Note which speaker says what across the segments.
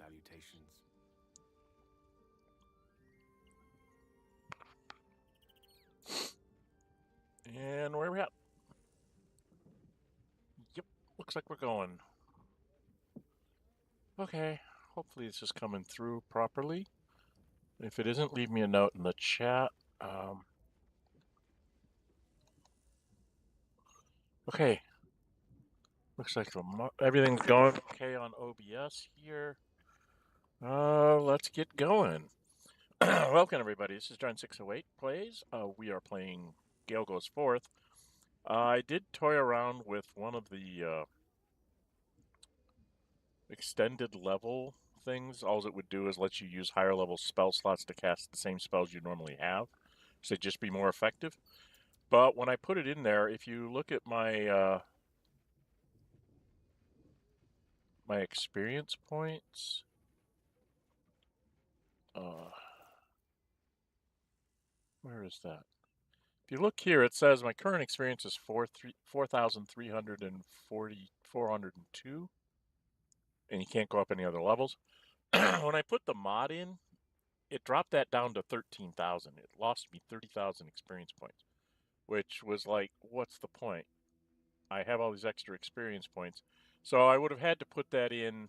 Speaker 1: salutations.
Speaker 2: And where are we at? Yep, looks like we're going. Okay, hopefully this is coming through properly. If it isn't, leave me a note in the chat. Okay, looks like everything's going okay on OBS here. Let's get going. Welcome everybody, this is Dren608 Plays. We are playing Gale Goes Forth. I did toy around with one of the extended level things. All it would do is let you use higher level spell slots to cast the same spells you normally have, so they'd just be more effective. But when I put it in there, if you look at my my experience points, where is that? If you look here, it says my current experience is 4,302, and you can't go up any other levels. When I put the mod in, it dropped that down to 13,000. It lost me 30,000 experience points, which was like, what's the point? I have all these extra experience points. So I would have had to put that in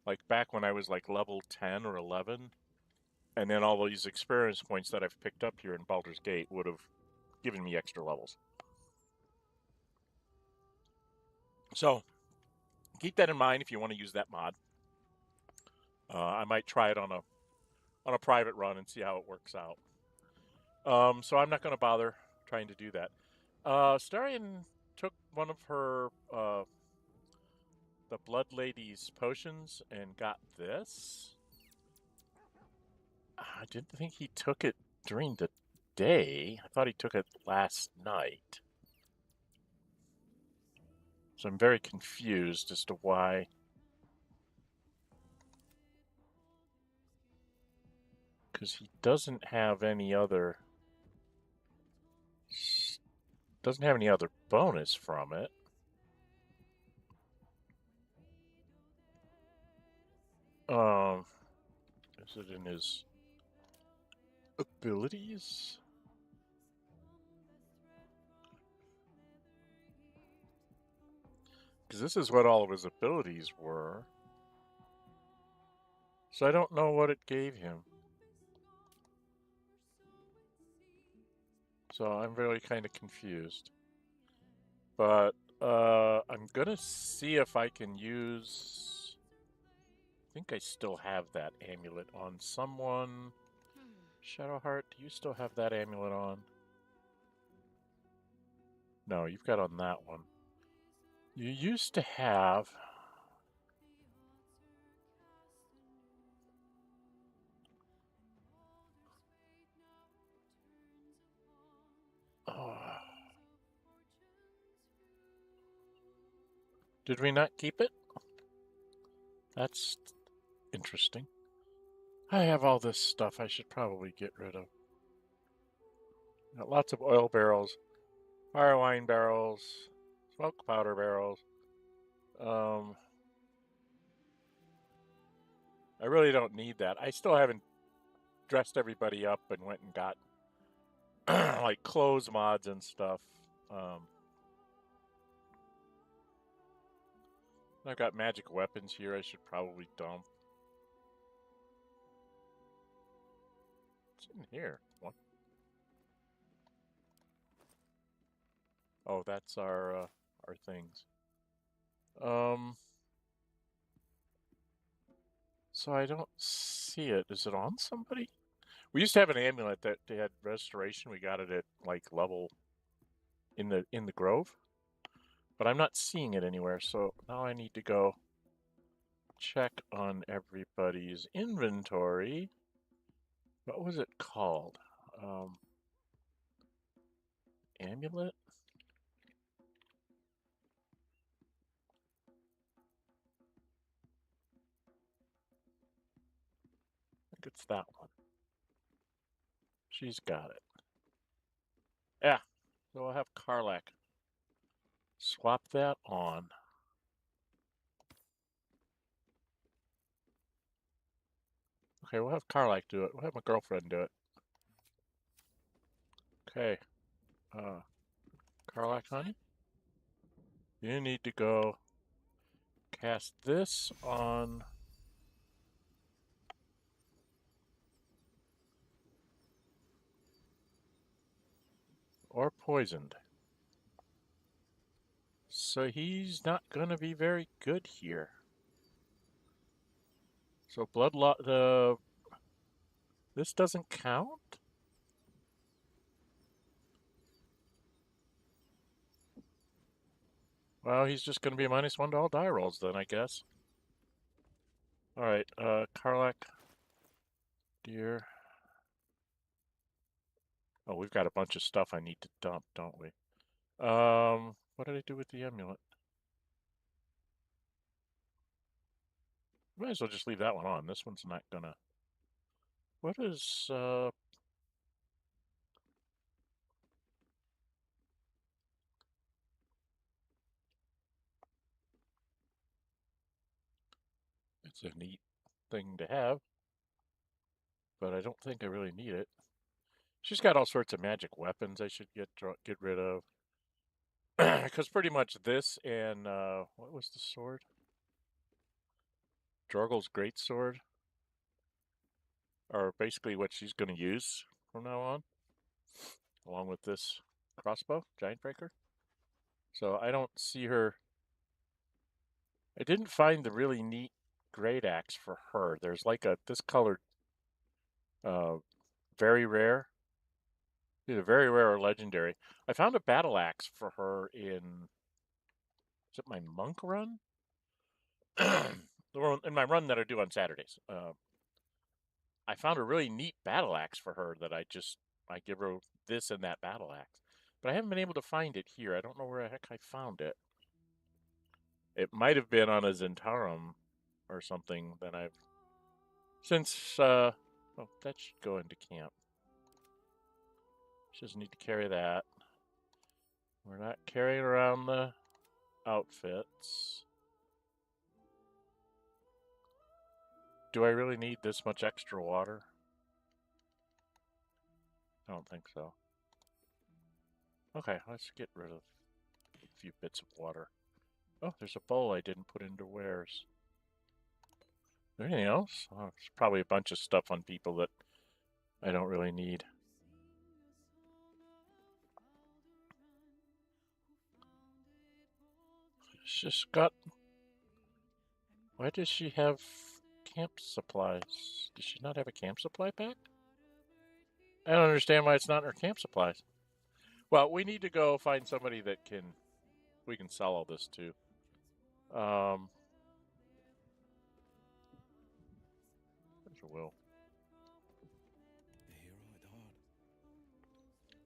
Speaker 2: like back when I was like level 10 or 11. And then all these experience points that I've picked up here in Baldur's Gate would have given me extra levels. So keep that in mind if you want to use that mod. I might try it on a private run and see how it works out. So I'm not going to bother trying to do that. Astarion took one of her the Blood Lady's potions and got this. I didn't think he took it during the day. I thought he took it last night. So I'm very confused as to why. Because he doesn't have any other bonus from it. Is it in his abilities? Because this is what all of his abilities were. So I don't know what it gave him. So I'm really kind of confused. But I'm going to see if I can use... I think I still have that amulet on someone. Shadowheart, do you still have that amulet on? No, you've got on that one. You used to have... Oh. Did we not keep it? That's interesting. I have all this stuff I should probably get rid of. Got lots of oil barrels, fire wine barrels, smoke powder barrels. I really don't need that. I still haven't dressed everybody up and went and got like clothes mods and stuff. I've got magic weapons here I should probably dump. What's in here? What? Oh, that's our things. So I don't see it. Is it on somebody? We used to have an amulet that had restoration. We got it at like level in the grove, but I'm not seeing it anywhere. So now I need to go check on everybody's inventory. What was it called? Amulet? I think it's that one. She's got it. Yeah. So I'll have Karlach swap that on. Okay, we'll have Karlach do it. We'll have my girlfriend do it. Okay. Karlach, honey? You need to go cast this on... or poisoned. So he's not going to be very good here. So this doesn't count? Well, he's just going to be a -1 to all die rolls then, I guess. Alright, Karlach, dear. Oh, we've got a bunch of stuff I need to dump, don't we? What did I do with the amulet? Might as well just leave that one on. This one's not gonna... What is, It's a neat thing to have, but I don't think I really need it. She's got all sorts of magic weapons I should get rid of. Because pretty much this and, what was the sword? Jorgel's greatsword are basically what she's going to use from now on, along with this crossbow, giant breaker. So I don't see her... I didn't find the really neat great axe for her. There's like this colored, very rare, either very rare or legendary. I found a battle axe for her in, is it my monk run? In my run that I do on Saturdays. I found a really neat battle axe for her that I give her this and that battle axe. But I haven't been able to find it here. I don't know where the heck I found it. It might have been on a Zentarum or something that I've... Since, oh, that should go into camp. She doesn't need to carry that. We're not carrying around the outfits. Do I really need this much extra water? I don't think so. Okay, let's get rid of a few bits of water. Oh, there's a bowl I didn't put into wares. Is there anything else? Oh, there's probably a bunch of stuff on people that I don't really need. She's just got... Why does she have camp supplies? Does she not have a camp supply pack? I don't understand why it's not in her camp supplies. Well, we need to go find somebody that we can sell all this to. There's a Will.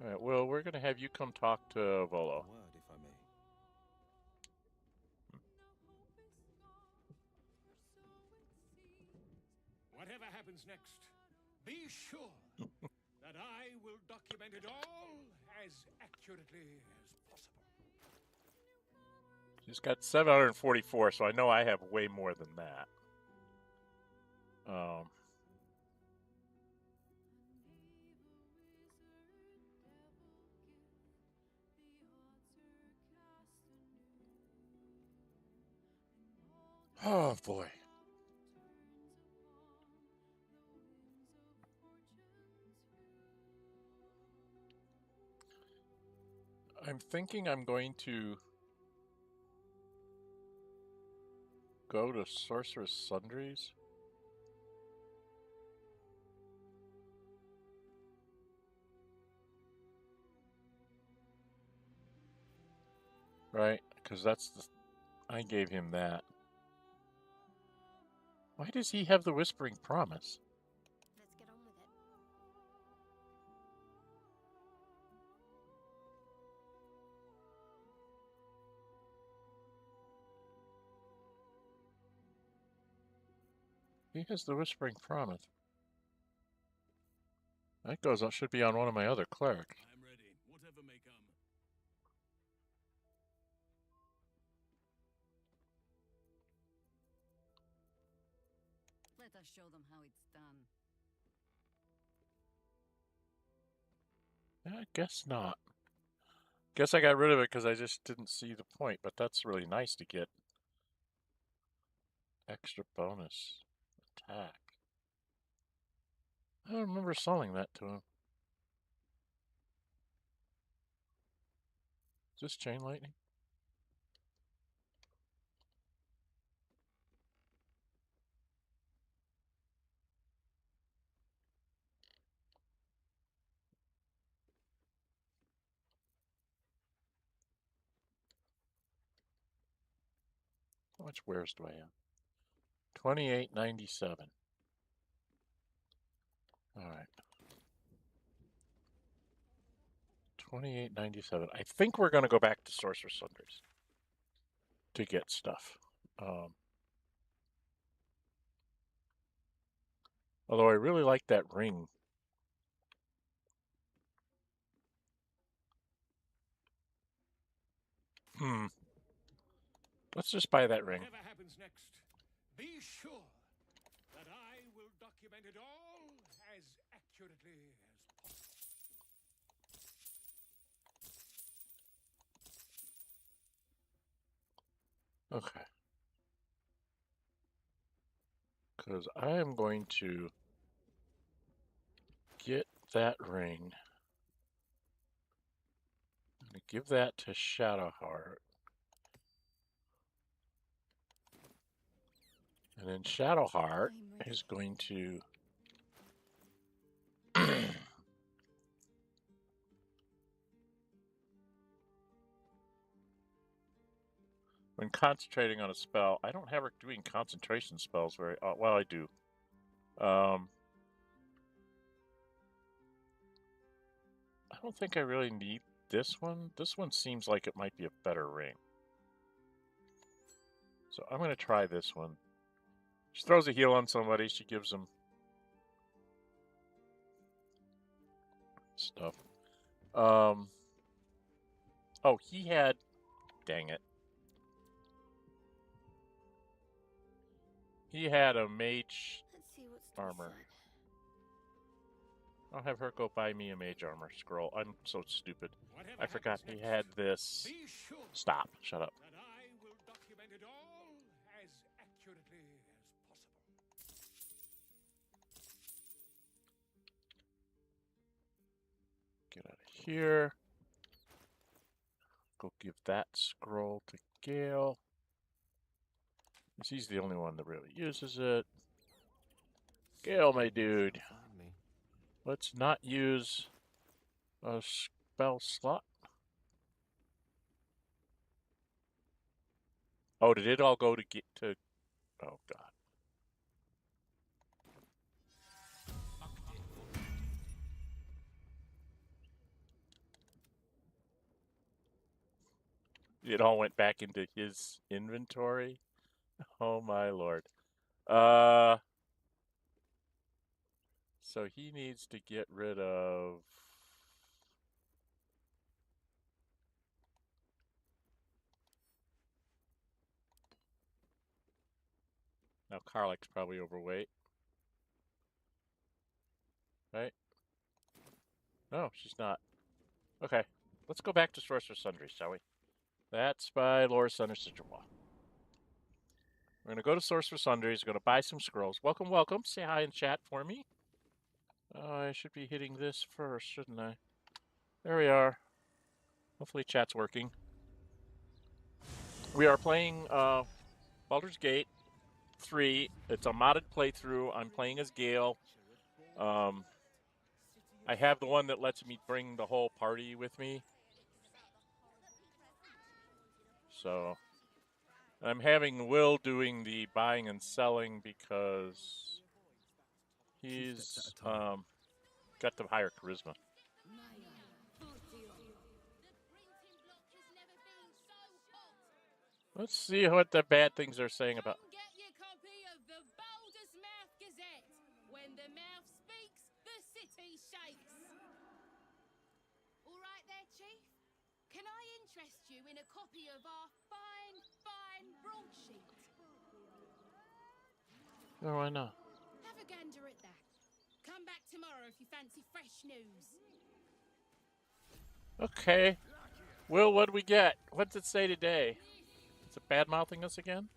Speaker 2: All right, Will, we're going to have you come talk to Volo.
Speaker 1: Whatever happens next, be sure that I will document it all as accurately as possible.
Speaker 2: She's got 744, so I know I have way more than that. Oh, boy. I'm thinking I'm going to go to Sorcerer's Sundries. Right? Because I gave him that. Why does he have the Whispering Promise?
Speaker 3: Let's get on with it.
Speaker 2: He has the Whispering Promise. That should be on one of my other clerics.
Speaker 1: I'm ready, whatever may come.
Speaker 4: Better show them how it's done.
Speaker 2: I guess not. Guess I got rid of it because I just didn't see the point, but that's really nice to get extra bonus attack. I don't remember selling that to him. Is this chain lightning? How much wares do I have? 28.97. All right. 28.97. I think we're going to go back to Sorcerer's Sundries to get stuff. Although I really like that ring. Let's just buy that ring.
Speaker 1: Whatever happens next, be sure that I will document it all as accurately as possible.
Speaker 2: Okay. Because I am going to get that ring. I'm going to give that to Shadowheart. And then Shadowheart is going to when concentrating on a spell, I don't have her doing concentration spells very well. I do. I don't think I really need this one. This one seems like it might be a better ring. So I'm going to try this one. She throws a heal on somebody. She gives them stuff. Oh, he had... Dang it. He had a mage armor. I'll have her go buy me a mage armor scroll. I'm so stupid. I forgot he had this. Stop. Shut up.
Speaker 1: That I will document it all as accurately as possible.
Speaker 2: Get out of here. Go give that scroll to Gale. He's the only one that really uses it. Gale, my dude. Let's not use a spell slot. Oh, did it all go to get to... Oh, God. It all went back into his inventory? Oh, my Lord. So he needs to get rid of... Now, Karlach's probably overweight. Right? No, she's not. Okay. Let's go back to Sorcerer's Sundries, shall we? That's by Laura Sunder Sidgerwall. We're going to go to Sorcerer's Sundries. We're going to buy some scrolls. Welcome, welcome. Say hi in chat for me. I should be hitting this first, shouldn't I? There we are. Hopefully chat's working. We are playing Baldur's Gate 3. It's a modded playthrough. I'm playing as Gale. I have the one that lets me bring the whole party with me. So I'm having Will doing the buying and selling because he's got the higher charisma. Let's see what the bad things are saying about.
Speaker 5: Get your copy of the Baldur's Mouth Gazette. When the mouth speaks, the city shakes. All right there, Chief. Can I interest you in a copy of our fine broadsheet?
Speaker 2: Oh, why not?
Speaker 5: tomorrow if you fancy fresh news.
Speaker 2: Okay. Will, what do we get? What's it say today? Is it bad-mouthing us again?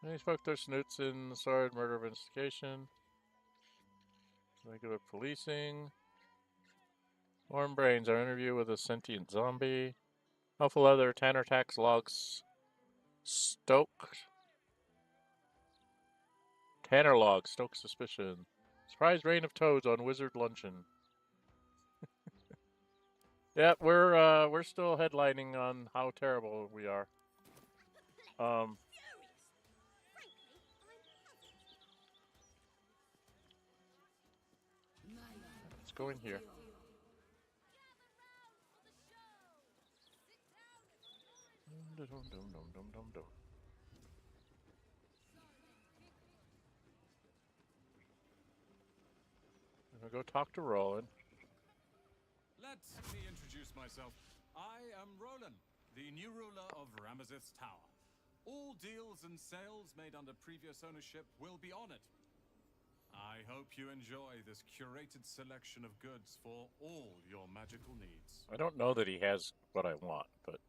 Speaker 2: They spoke their snoots in the sword murder investigation. Regular policing. Warm brains. Our interview with a sentient zombie. Helpful leather. Tanner tax logs. Stoke. Tanner log. Stoke suspicion. Surprise rain of toads on wizard luncheon. Yeah, we're still headlining on how terrible we are. Let's go in here. I'm gonna go talk to Roland.
Speaker 4: Let me introduce myself. I am Roland, the new ruler of Ramazith's Tower. All deals and sales made under previous ownership will be honored. I hope you enjoy this curated selection of goods for all your magical needs.
Speaker 2: I don't know that he has what I want, but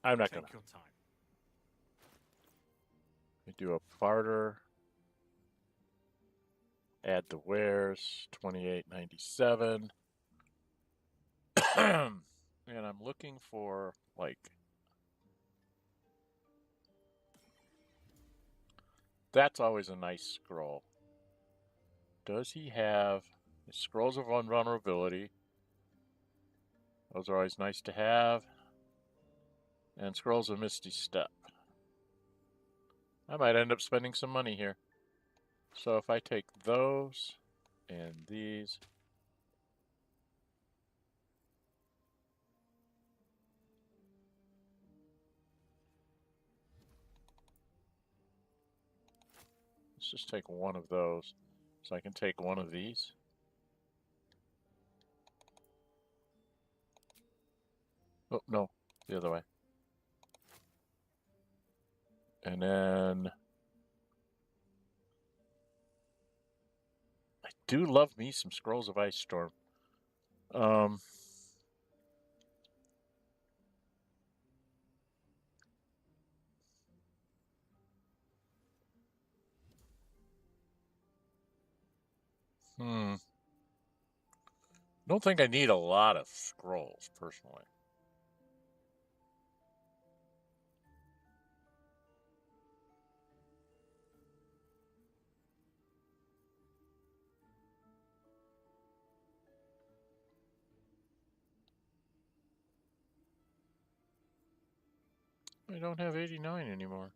Speaker 2: I'm not gonna.
Speaker 4: Take your time.
Speaker 2: We do a barter. Add the wares, $28.97. And I'm looking for, like, that's always a nice scroll. Does he have scrolls of invulnerability? Those are always nice to have. And scrolls of Misty Step. I might end up spending some money here. So if I take those and these, let's just take one of those. So I can take one of these. Oh, no, the other way. And then I do love me some Scrolls of Ice Storm. Don't think I need a lot of scrolls, personally. I don't have 89 anymore.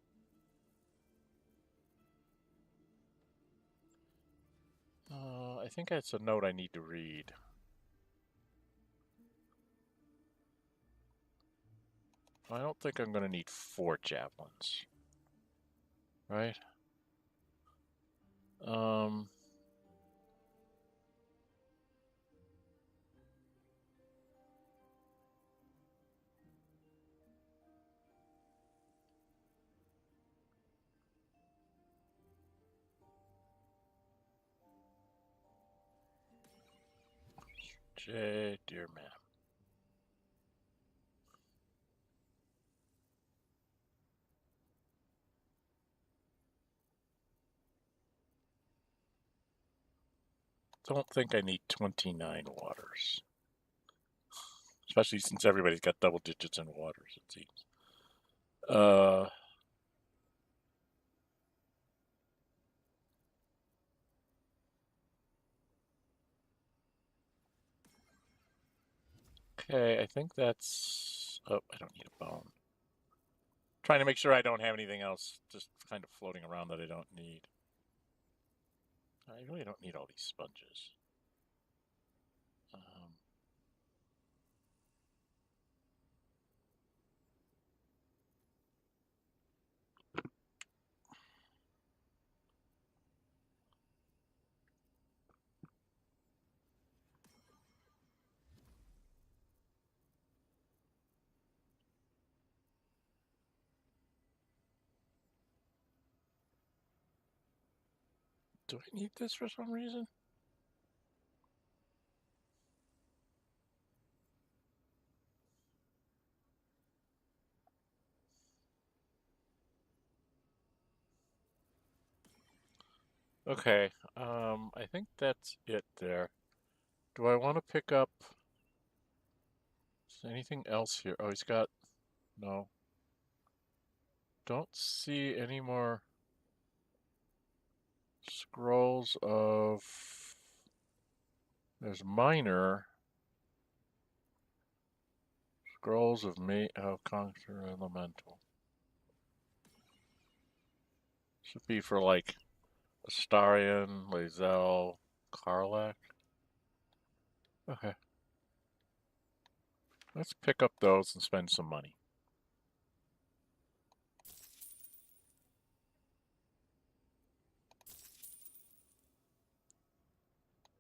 Speaker 2: I think that's a note I need to read. I don't think I'm going to need 4 javelins. Right? Dear man. Don't think I need 29 waters. Especially since everybody's got double digits in waters, it seems. Okay, I think that's... Oh, I don't need a bone. Trying to make sure I don't have anything else just kind of floating around that I don't need. I really don't need all these sponges. Do I need this for some reason? Okay, I think that's it there. Do I want to pick up anything else here? Oh, he's got, no. Don't see any more scrolls of, there's minor, scrolls of Conquer Elemental. Should be for like Astarion, Lae'zel, Karlach. Okay. Let's pick up those and spend some money.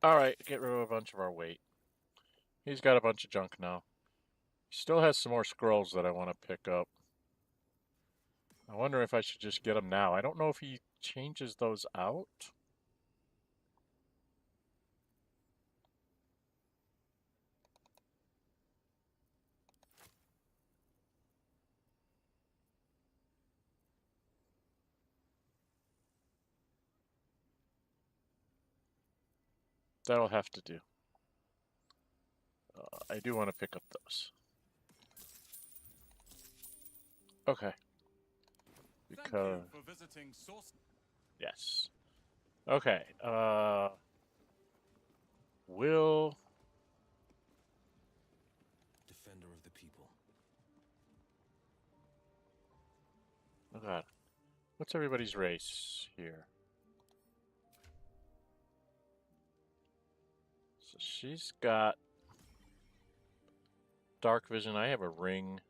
Speaker 2: Alright, get rid of a bunch of our weight. He's got a bunch of junk now. He still has some more scrolls that I want to pick up. I wonder if I should just get them now. I don't know if he changes those out. That'll have to do. I do want to pick up those. Okay. Because...
Speaker 4: Thank you for visiting Source.
Speaker 2: Yes. Okay. Will...
Speaker 6: Defender of the people.
Speaker 2: Oh god. What's everybody's race here? So she's got dark vision. I have a ring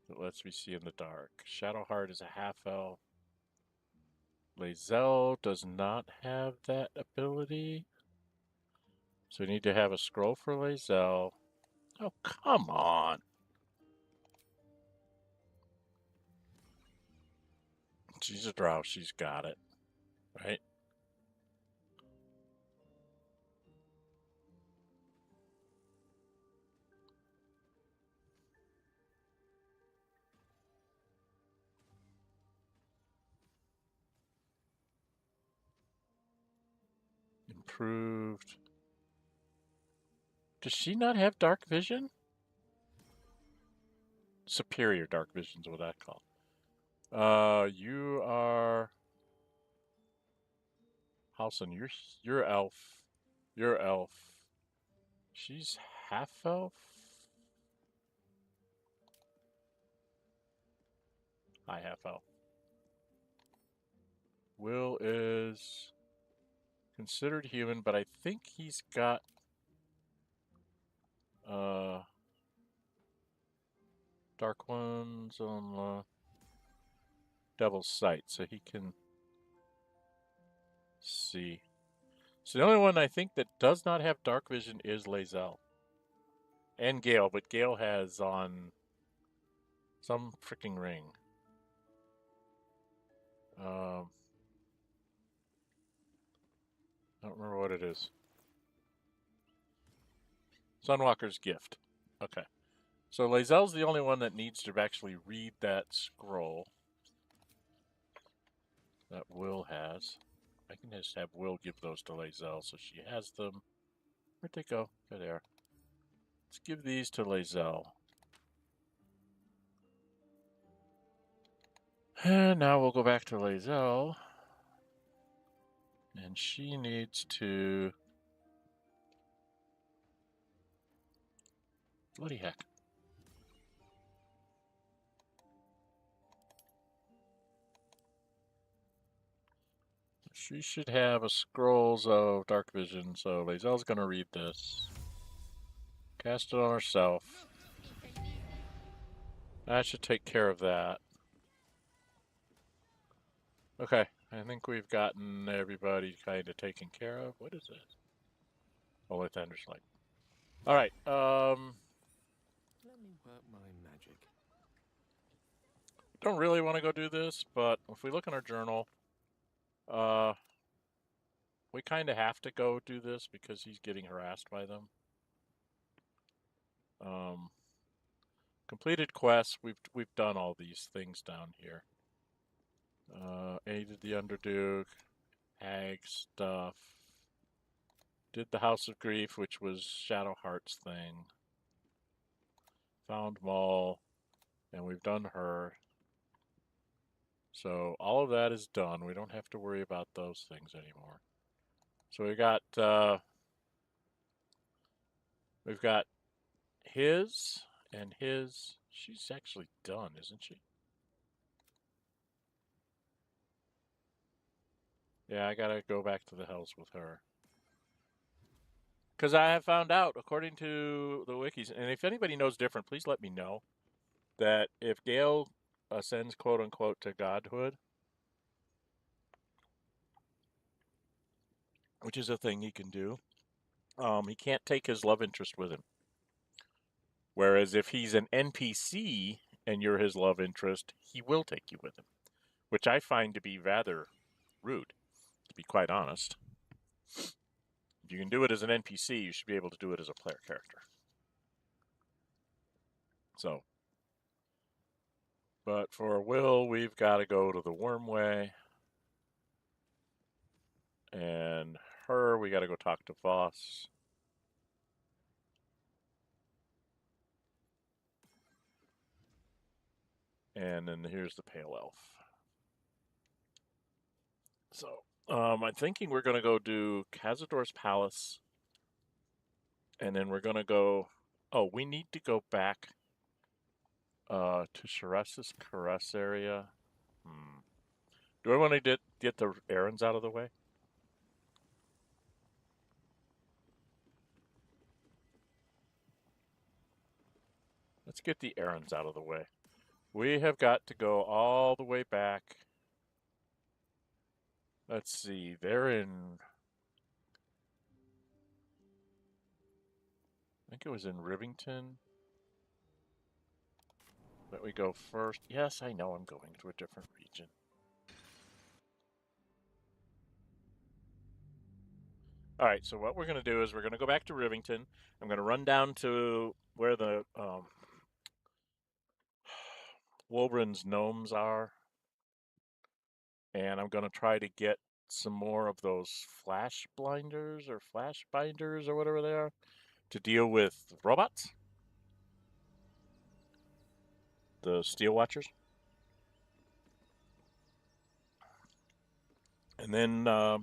Speaker 2: that lets me see in the dark. Shadowheart is a half-elf. Lae'zel does not have that ability. So we need to have a scroll for Lae'zel. Oh, come on. She's a drow. She's got it. Right? Improved. Does she not have dark vision? Superior dark vision is what I call it. You are Halson. You're elf. You're elf. She's half elf. I half elf. Will is considered human, but I think he's got dark ones on Devil's Sight, so he can see. So the only one I think that does not have dark vision is Lae'zel. And Gale, but Gale has on some freaking ring. I don't remember what it is. Sunwalker's Gift. Okay. So Lae'zel's the only one that needs to actually read that scroll that Will has. I can just have Will give those to Lae'zel so she has them. Where'd they go? They're there. Let's give these to Lae'zel. And now we'll go back to Lae'zel. And she needs to... Bloody heck. She should have a scrolls of dark vision, so Lae'zel's going to read this. Cast it on herself. That should take care of that. Okay, I think we've gotten everybody kind of taken care of. What is this? Holy Thunder's Light. Alright,
Speaker 6: Let me work my magic.
Speaker 2: Don't really want to go do this, but if we look in our journal, we kind of have to go do this because he's getting harassed by them. Completed quests. We've done all these things down here. Aided the Underduke, Hag stuff. Did the House of Grief, which was Shadowheart's thing. Found Maul, and we've done her. So all of that is done. We don't have to worry about those things anymore. So we've got his and his. She's actually done, isn't she? Yeah, I gotta go back to the Hells with her. Because I have found out, according to the wikis, and if anybody knows different, please let me know, that if Gale ascends quote-unquote to godhood, which is a thing he can do, he can't take his love interest with him. Whereas if he's an NPC and you're his love interest, he will take you with him, which I find to be rather rude, to be quite honest. If you can do it as an NPC, you should be able to do it as a player character. So, but for Will, we've got to go to the Wormway. And her, we got to go talk to Voss. And then here's the Pale Elf. So, I'm thinking we're going to go do Cazador's Palace. And then we're going to go... Oh, we need to go back to Sharess's Caress area. Do I want to get the errands out of the way? Let's get the errands out of the way. We have got to go all the way back. Let's see, they're in... I think it was in Rivington that we go first. Yes, I know I'm going to a different region. All right, so what we're going to do is we're going to go back to Rivington. I'm going to run down to where the Wolbrin's gnomes are. And I'm going to try to get some more of those flash blinders or flash binders or whatever they are to deal with robots. The Steel Watchers. And then I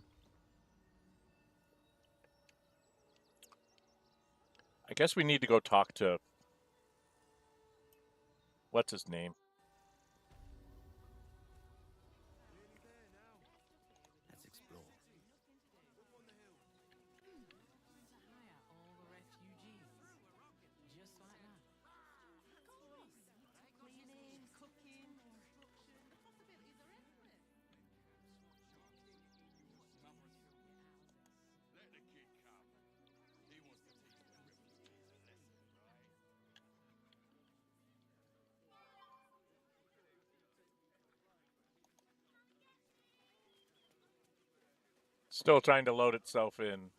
Speaker 2: guess we need to go talk to, what's his name?
Speaker 6: Let's explore.
Speaker 2: Still trying to load itself in.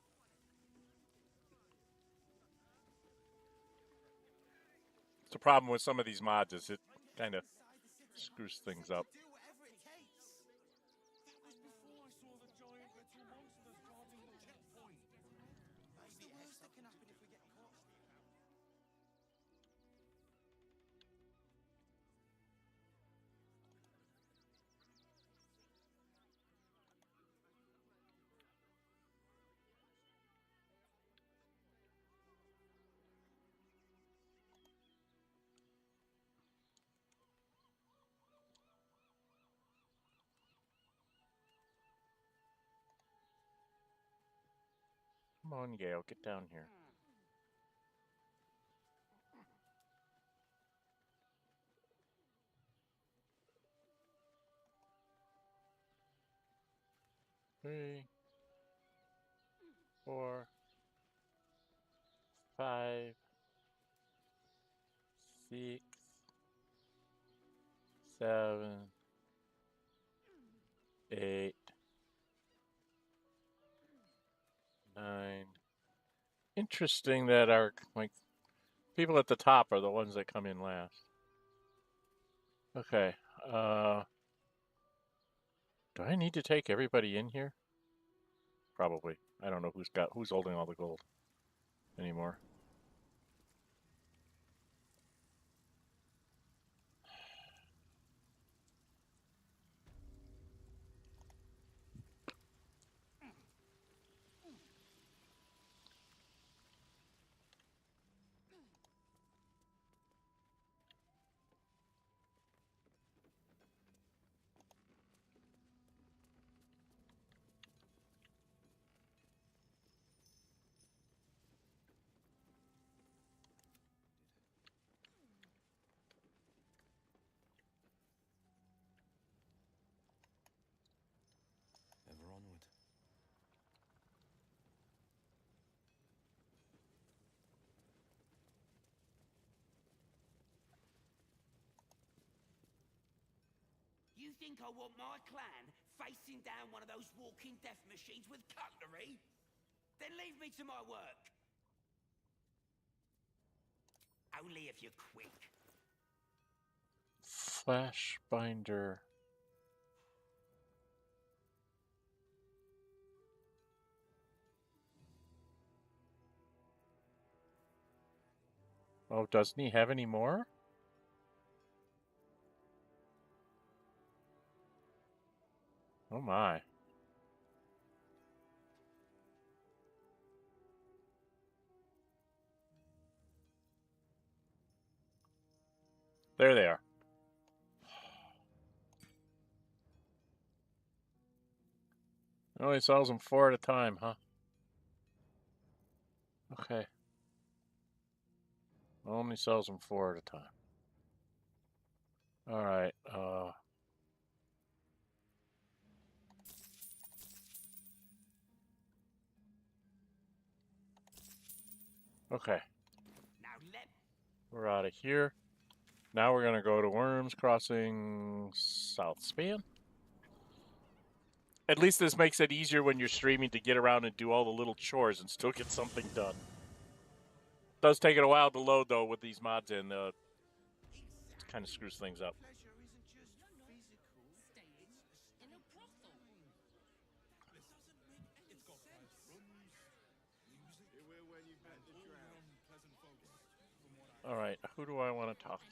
Speaker 2: The problem with some of these mods is it kind of screws things up. Come on, Gale, get down here. Three, 4, 5, 6, 7, 8, 9. Interesting that our people at the top are the ones that come in last. Okay. Do I need to take everybody in here? Probably. I don't know who's holding all the gold anymore.
Speaker 6: Ever onward.
Speaker 7: You think I want my clan facing down one of those walking death machines with cutlery? Then leave me to my work. Only if you're quick.
Speaker 2: Flash binder. Oh, doesn't he have any more? Oh my. There they are. Only sells them 4 at a time, huh? Okay. Only sells them 4 at a time. All right. Okay. We're out of here. Now we're going to go to Worms Crossing South Span. At least this makes it easier when you're streaming to get around and do all the little chores and still get something done. Does take it a while to load, though, with these mods in. It kind of screws things up. All right, who do I want to talk to?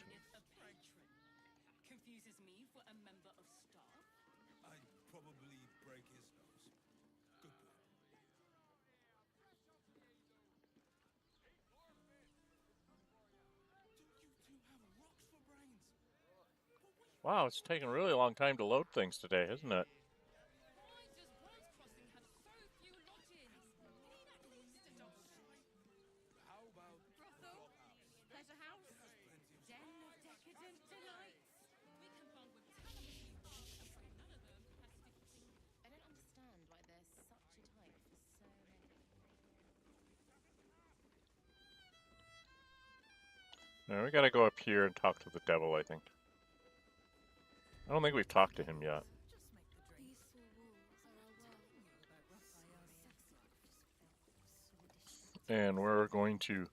Speaker 5: Confuses me for a member of staff.
Speaker 6: I'd probably break his nose. Good boy.
Speaker 2: Wow, it's taking a really long time to load things today, isn't it?
Speaker 5: Why does Worms Crossing have so few lodgings? We need at least a dozen.
Speaker 6: How about
Speaker 5: Brothel, pleasure house, den of decadent delights. We can bung with television bars and say none of them has sticky.
Speaker 3: I don't understand why there's such a type for so many.
Speaker 2: Now we got to go up here and talk to the devil, I think. I don't think we've talked to him yet. And we're going to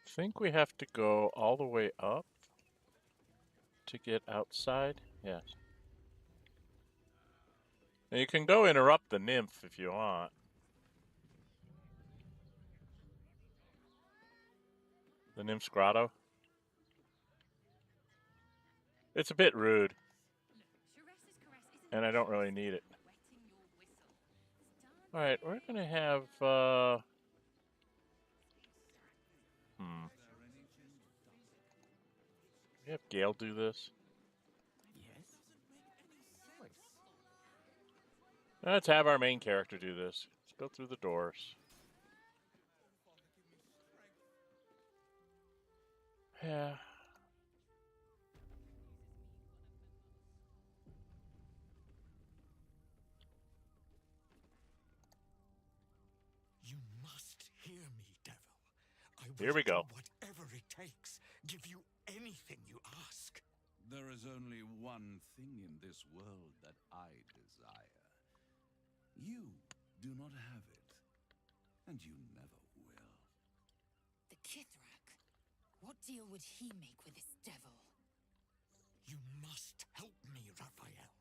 Speaker 2: think we have to go all the way up to get outside. Yes. Now you can go interrupt the nymph if you want. The nymph's grotto. It's a bit rude. And I don't really need it. Alright, we're going to have, we have Gale do this.
Speaker 7: Yes.
Speaker 2: Let's have our main character do this. Let's go through the doors. Yeah. Here we go.
Speaker 1: Whatever it takes, give you anything you ask.
Speaker 8: There is only one thing in this world that I desire. You do not have it, and you never will.
Speaker 3: The Kithrak. What deal would he make with this devil?
Speaker 1: You must help me, Raphael,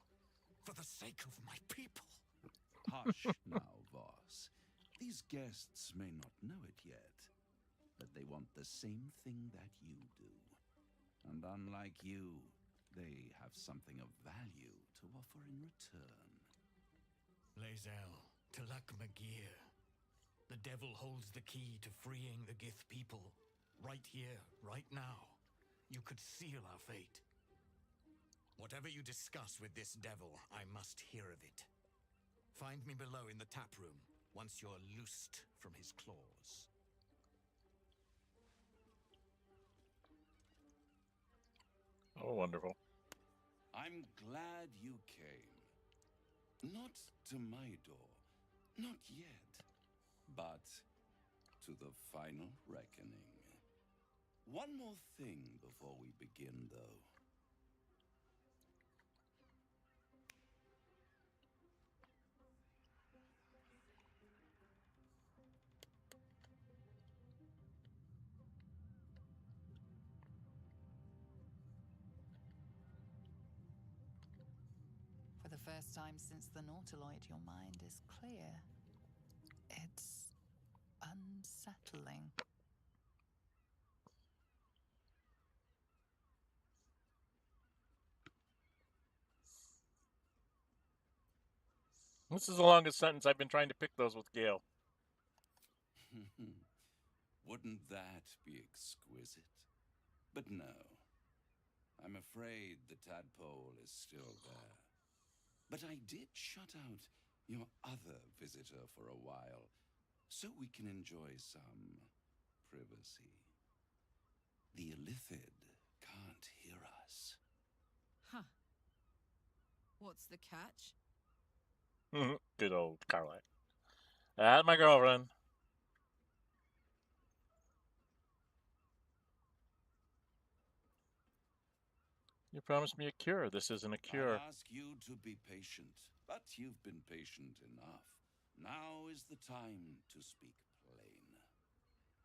Speaker 1: for the sake of my people.
Speaker 8: Hush now, Voss. These guests may not know it yet, but they want the same thing that you do. And unlike you, they have something of value to offer in return.
Speaker 1: Lae'zel, Talak Magir. The devil holds the key to freeing the Gith people. Right here, right now. You could seal our fate. Whatever you discuss with this devil, I must hear of it. Find me below in the tap room, once you're loosed from his claws.
Speaker 2: Oh, wonderful.
Speaker 8: I'm glad you came. Not to my door, not yet, but to the final reckoning. One more thing before we begin, though.
Speaker 9: For the first time since the Nautiloid, your mind is clear. It's unsettling.
Speaker 2: This is the longest sentence I've been trying to pick those with Gale.
Speaker 8: Wouldn't that be exquisite? But no. I'm afraid the tadpole is still there. But I did shut out your other visitor for a while, so we can enjoy some privacy. The Illithid can't hear us.
Speaker 10: Huh. What's the catch?
Speaker 2: Good old Karlach. That's my girlfriend. You promised me a cure. This isn't a cure.
Speaker 8: I ask you to be patient, but you've been patient enough. Now is the time to speak plain.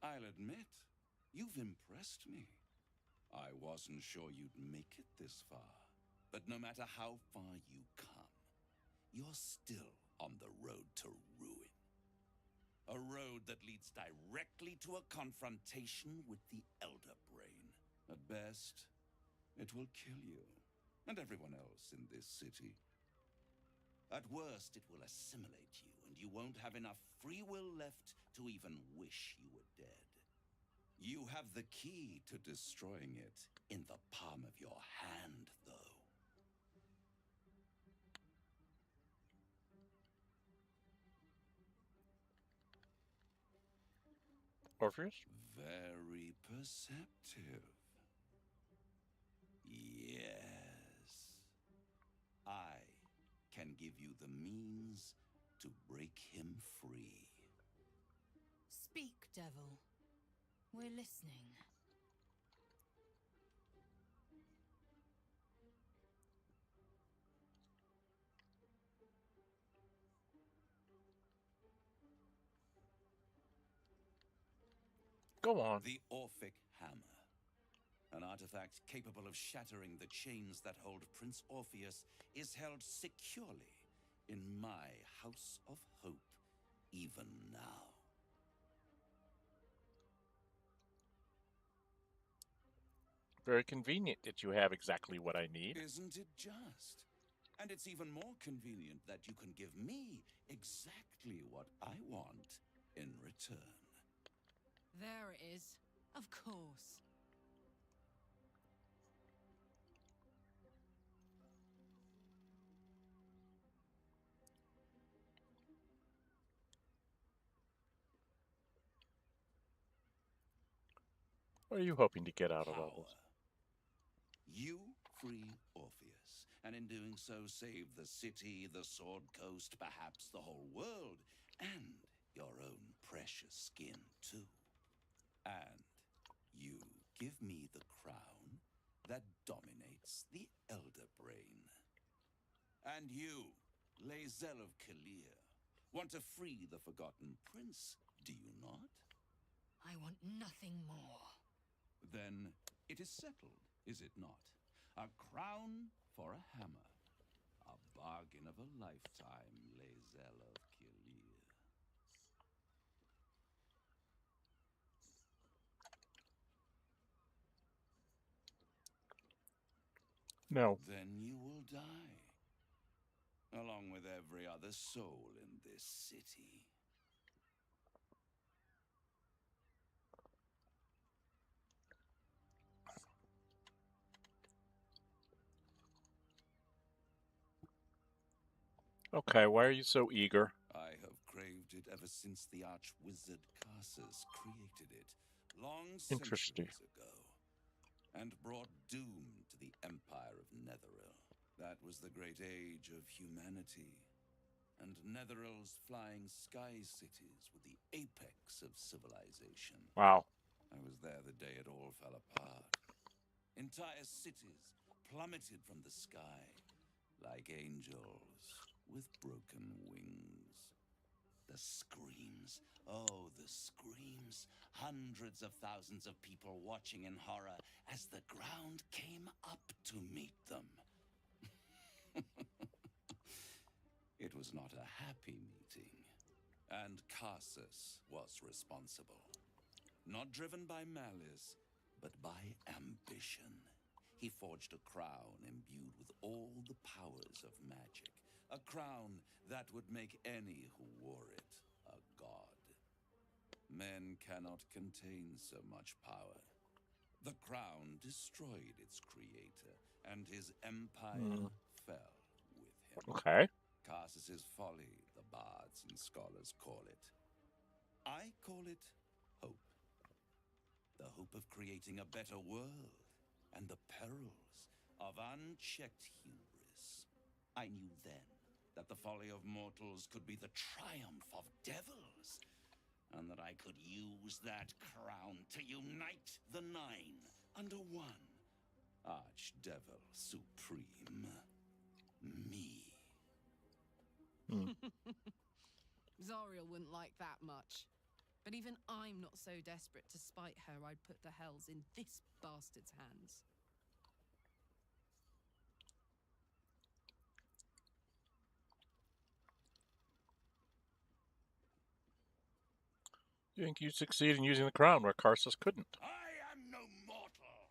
Speaker 8: I'll admit, you've impressed me. I wasn't sure you'd make it this far, but no matter how far you come, you're still on the road to ruin. A road that leads directly to a confrontation with the Elder Brain. At best, it will kill you, and everyone else in this city. At worst, it will assimilate you, and you won't have enough free will left to even wish you were dead. You have the key to destroying it in the palm of your hand, though.
Speaker 2: Orpheus?
Speaker 8: Very perceptive. Yes. I can give you the means to break him free.
Speaker 3: Speak, devil. We're listening.
Speaker 2: Go on.
Speaker 8: The Orphic Hammer. An artifact capable of shattering the chains that hold Prince Orpheus is held securely in my House of Hope, even now.
Speaker 2: Very convenient that you have exactly what I need.
Speaker 8: Isn't it just? And it's even more convenient that you can give me exactly what I want in return.
Speaker 10: There it is. Of course.
Speaker 2: What are you hoping to get out of all this?
Speaker 8: You free Orpheus, and in doing so save the city, the Sword Coast, perhaps the whole world, and your own precious skin too. And you give me the crown that dominates the Elder Brain. And you, Lae'zel of Kalir, want to free the Forgotten Prince, do you not?
Speaker 3: I want nothing more.
Speaker 8: Then it is settled, is it not? A crown for a hammer. A bargain of a lifetime, Lae'zel of Kalir.
Speaker 2: No.
Speaker 8: Then you will die, along with every other soul in this city.
Speaker 2: Okay, why are you so eager?
Speaker 8: I have craved it ever since the arch-wizard Karsus created it, long
Speaker 2: Interesting.
Speaker 8: centuries ago, and brought doom to the Empire of Netheril. That was the great age of humanity, and Netheril's flying sky cities were the apex of civilization.
Speaker 2: Wow.
Speaker 8: I was there the day it all fell apart. Entire cities plummeted from the sky, like angels with broken wings. The screams, oh, the screams. Hundreds of thousands of people watching in horror as the ground came up to meet them. It was not a happy meeting, and Karsus was responsible. Not driven by malice, but by ambition. He forged a crown imbued with all the powers of magic. A crown that would make any who wore it a god. Men cannot contain so much power. The crown destroyed its creator, and his empire fell with him.
Speaker 2: Okay.
Speaker 8: Karsus's folly, the bards and scholars call it. I call it hope. The hope of creating a better world, and the perils of unchecked hubris. I knew then that the folly of mortals could be the triumph of devils, and that I could use that crown to unite the Nine under one. Archdevil Supreme. Me.
Speaker 10: Zariel wouldn't like that much. But even I'm not so desperate to spite her I'd put the hells in this bastard's hands.
Speaker 2: You think you'd succeed in using the crown where Karsus couldn't?
Speaker 8: I am no mortal,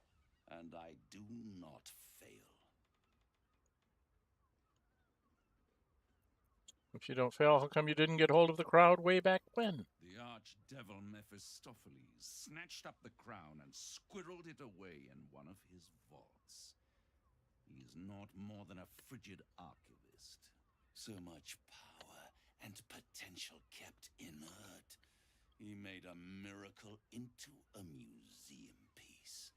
Speaker 8: and I do not fail.
Speaker 2: If you don't fail, how come you didn't get hold of the crowd way back when?
Speaker 8: The archdevil Mephistopheles snatched up the crown and squirreled it away in one of his vaults. He is not more than a frigid archivist. So much power and potential kept inert. He made a miracle into a museum piece.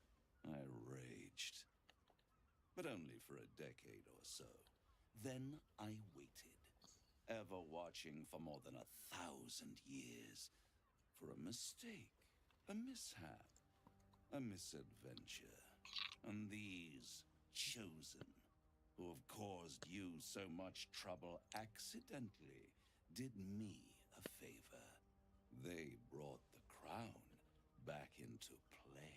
Speaker 8: I raged. But only for a decade or so. Then I waited. Ever watching for more than 1,000 years. For a mistake, a mishap, a misadventure. And these chosen, who have caused you so much trouble accidentally, did me a favor. They brought the crown back into play.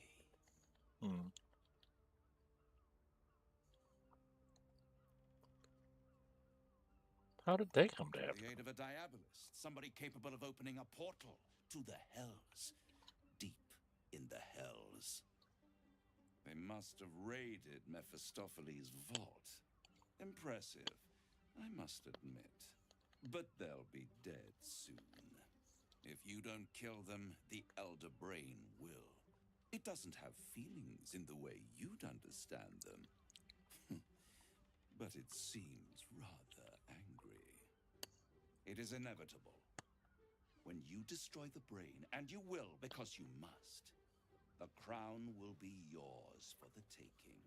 Speaker 2: How did they come to
Speaker 8: With
Speaker 2: have
Speaker 8: the aid of a diabolist, somebody capable of opening a portal to the hells. Deep in the hells. They must have raided Mephistopheles' vault. Impressive, I must admit. But they'll be dead soon. If you don't kill them, the Elder Brain will. It doesn't have feelings in the way you'd understand them. But it seems rather angry. It is inevitable. When you destroy the brain, and you will because you must, the crown will be yours for the taking.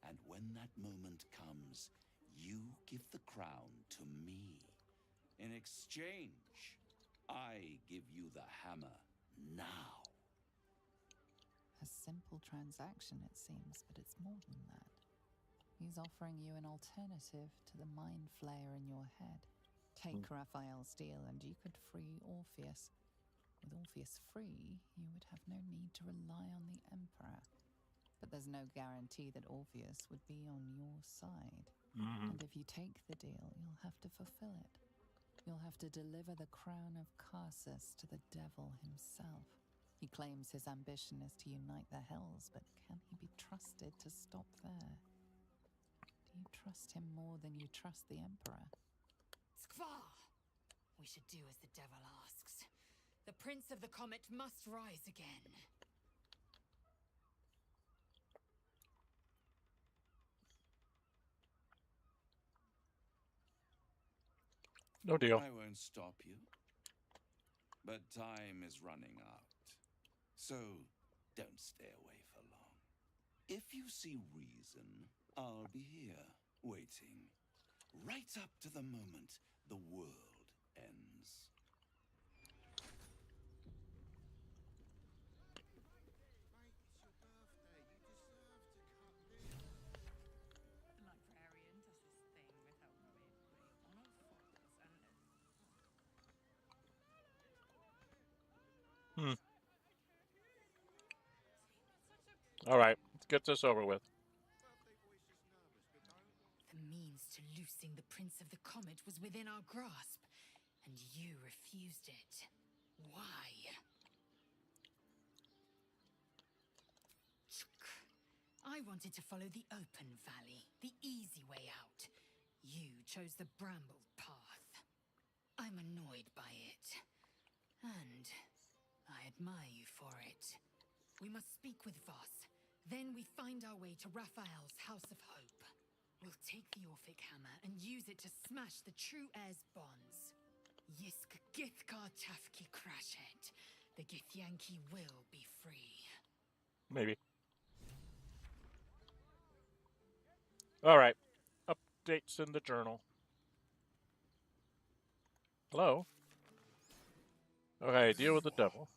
Speaker 8: And when that moment comes, you give the crown to me. In exchange, I give you the hammer now.
Speaker 9: A simple transaction, it seems, but it's more than that. He's offering you an alternative to the mind flayer in your head. Take Raphael's deal and you could free Orpheus. With Orpheus free, you would have no need to rely on the Emperor. But there's no guarantee that Orpheus would be on your side. And if you take the deal, you'll have to fulfill it. You'll have to deliver the crown of Karsus to the devil himself. He claims his ambition is to unite the Hells, but can he be trusted to stop there? Do you trust him more than you trust the Emperor?
Speaker 3: Skvar! We should do as the devil asks. The Prince of the Comet must rise again.
Speaker 2: No deal.
Speaker 8: I won't stop you. But time is running out. So, don't stay away for long. If you see reason, I'll be here, waiting. Right up to the moment the world ends.
Speaker 10: The librarian does this thing without midway on all fours and...
Speaker 2: All right, let's get this over with.
Speaker 3: The means to loosing the Prince of the Comet was within our grasp, and you refused it. Why? I wanted to follow the open valley, the easy way out. You chose the brambled path. I'm annoyed by it. And I admire you for it. We must speak with Voss. Then we find our way to Raphael's House of Hope. We'll take the Orphic Hammer and use it to smash the true heir's bonds. Yisk Githkar Tafki Crashet. The Githyanki will be free.
Speaker 2: Maybe. All right. Updates in the journal. Hello? Okay, deal with the devil.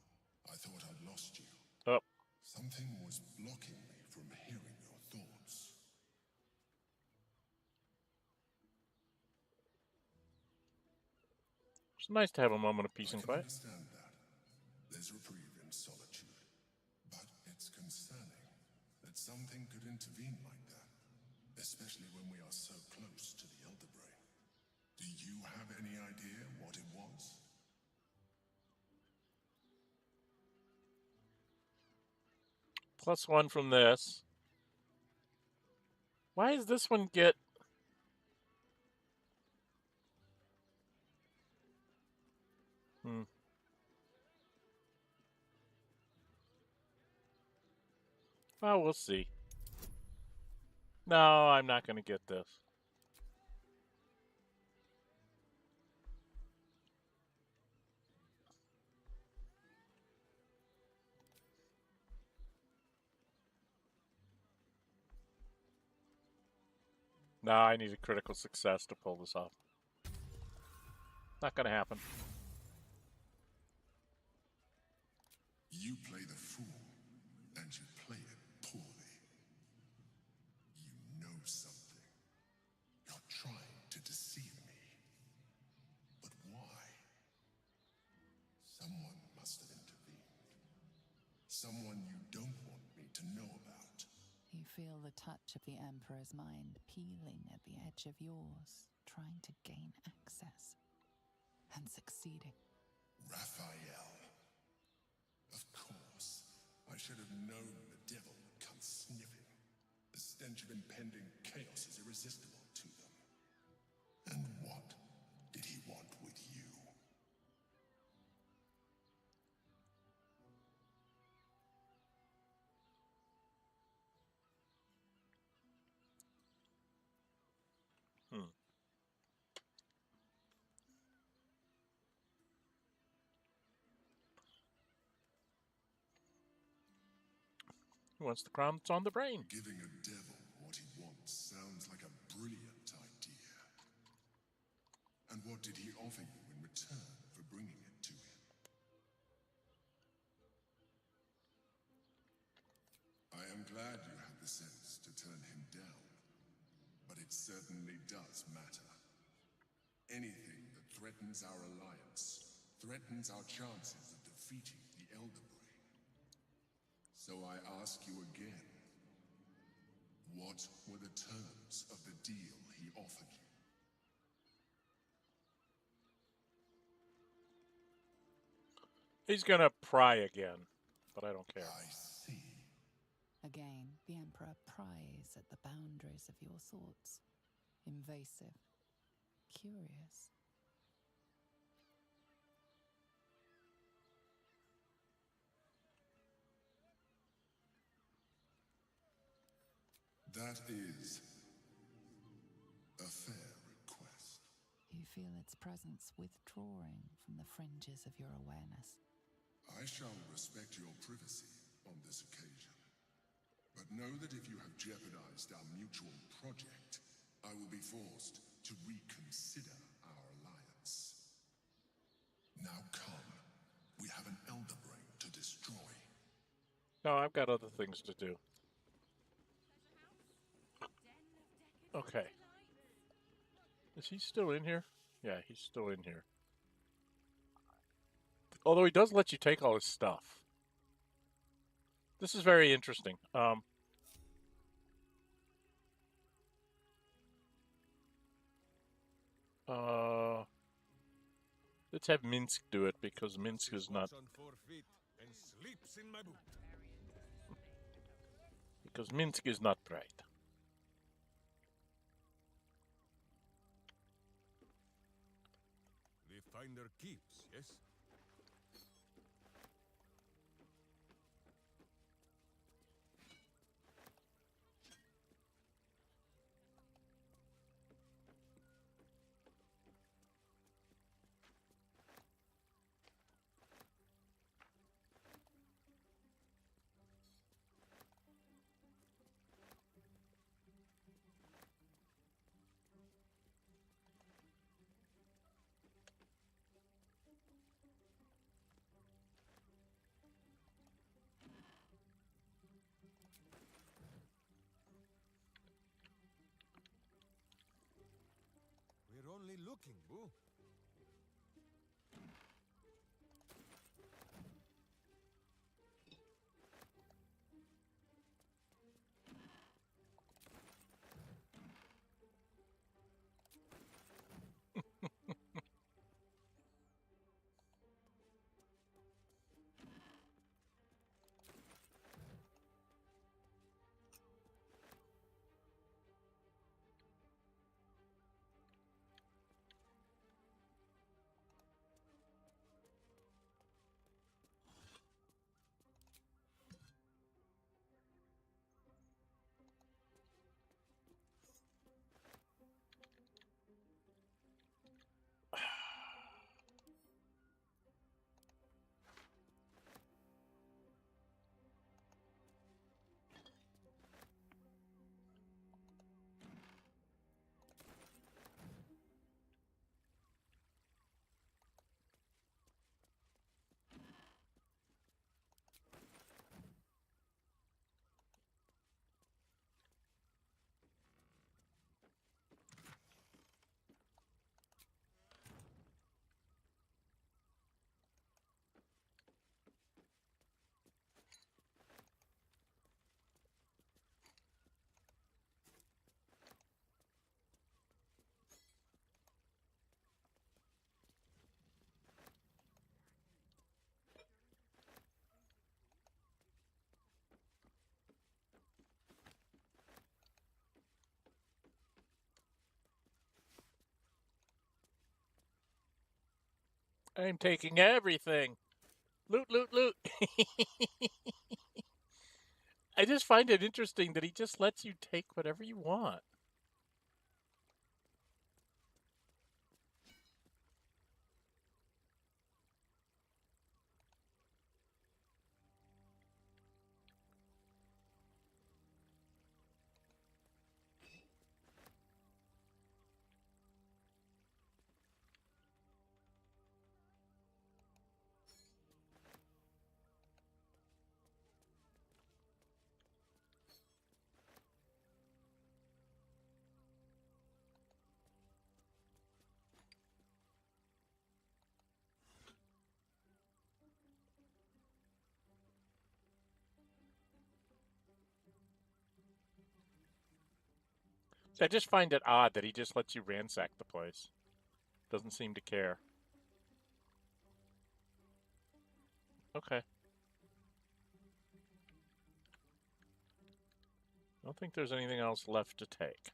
Speaker 6: I thought I'd lost you.
Speaker 2: Oh.
Speaker 6: Something was blocking me from hearing your thoughts.
Speaker 2: It's nice to have a moment of peace and
Speaker 6: I
Speaker 2: quiet.
Speaker 6: understand that. There's reprieve in solitude. But it's concerning that something could intervene like that, especially when we are so close to the Elder Brain. Do you have any idea what it was?
Speaker 2: +1 from this. Why does this one get... Well, we'll see. No, I'm not going to get this. No, I need a critical success to pull this off. Not going to happen.
Speaker 6: You play the fool, and you play it poorly. You know something. You're trying to deceive me. But why? Someone must have intervened. Someone you don't want me to know about.
Speaker 9: You feel the touch of the Emperor's mind peeling at the edge of yours, trying to gain access. And succeeding.
Speaker 6: Raphael. Of course. I should have known the devil would come sniffing. The stench of impending chaos is irresistible to them. And what did he want with you?
Speaker 2: He wants the crown that's on the brain.
Speaker 6: Giving a devil what he wants sounds like a brilliant idea. And what did he offer you in return for bringing it to him? glad you had the sense to turn him down, but it certainly does matter. Anything that threatens our alliance threatens our chances of defeating the Elder Brain. So I ask you again, what were the terms of the deal he offered you?
Speaker 2: He's gonna pry again, but I don't care.
Speaker 6: I see.
Speaker 9: Again, the Emperor pries at the boundaries of your thoughts. Invasive. Curious.
Speaker 6: That is a fair request.
Speaker 9: You feel its presence withdrawing from the fringes of your awareness.
Speaker 6: I shall respect your privacy on this occasion. But know that if you have jeopardized our mutual project, I will be forced to reconsider our alliance. Now come. We have an Elder Brain to destroy.
Speaker 2: No, I've got other things to do. Okay. Is he still in here? Yeah, he's still in here. Although he does let you take all his stuff. This is very interesting. Let's have Minsk do it because Minsk is not. Because Minsk is not bright.
Speaker 11: The finder keeps, yes? We're only looking, boo.
Speaker 2: I'm taking everything. Loot, loot, loot. I just find it interesting that he just lets you take whatever you want. I just find it odd that he just lets you ransack the place. Doesn't seem to care. Okay. I don't think there's anything else left to take.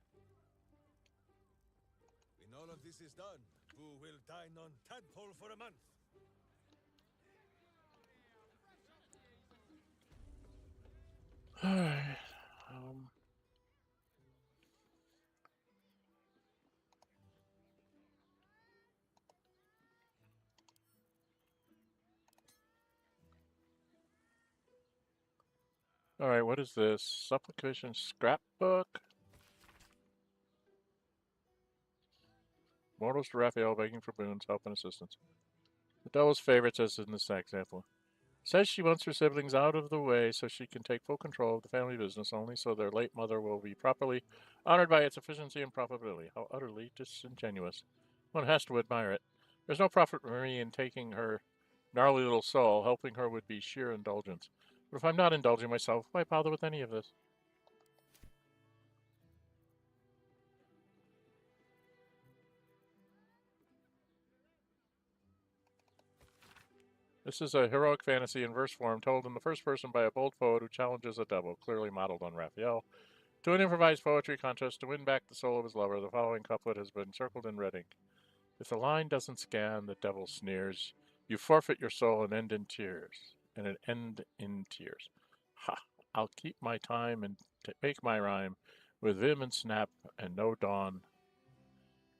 Speaker 11: When all of this is done, Boo will dine on tadpole for a month.
Speaker 2: Alright. Alright, what is this? Supplication scrapbook? Mortals to Raphael begging for boons, help, and assistance. The devil's favorites, as in this example. Says she wants her siblings out of the way so she can take full control of the family business, only so their late mother will be properly honored by its efficiency and profitability. How utterly disingenuous. One has to admire it. There's no profit for me in taking her gnarly little soul. Helping her would be sheer indulgence. But if I'm not indulging myself, why bother with any of this? This is a heroic fantasy in verse form, told in the first person by a bold poet who challenges a devil, clearly modeled on Raphael, to an improvised poetry contest to win back the soul of his lover. The following couplet has been circled in red ink. If the line doesn't scan, the devil sneers. You forfeit your soul and end in tears. And an end in tears. Ha! I'll keep my time and make my rhyme with vim and snap and no dawn.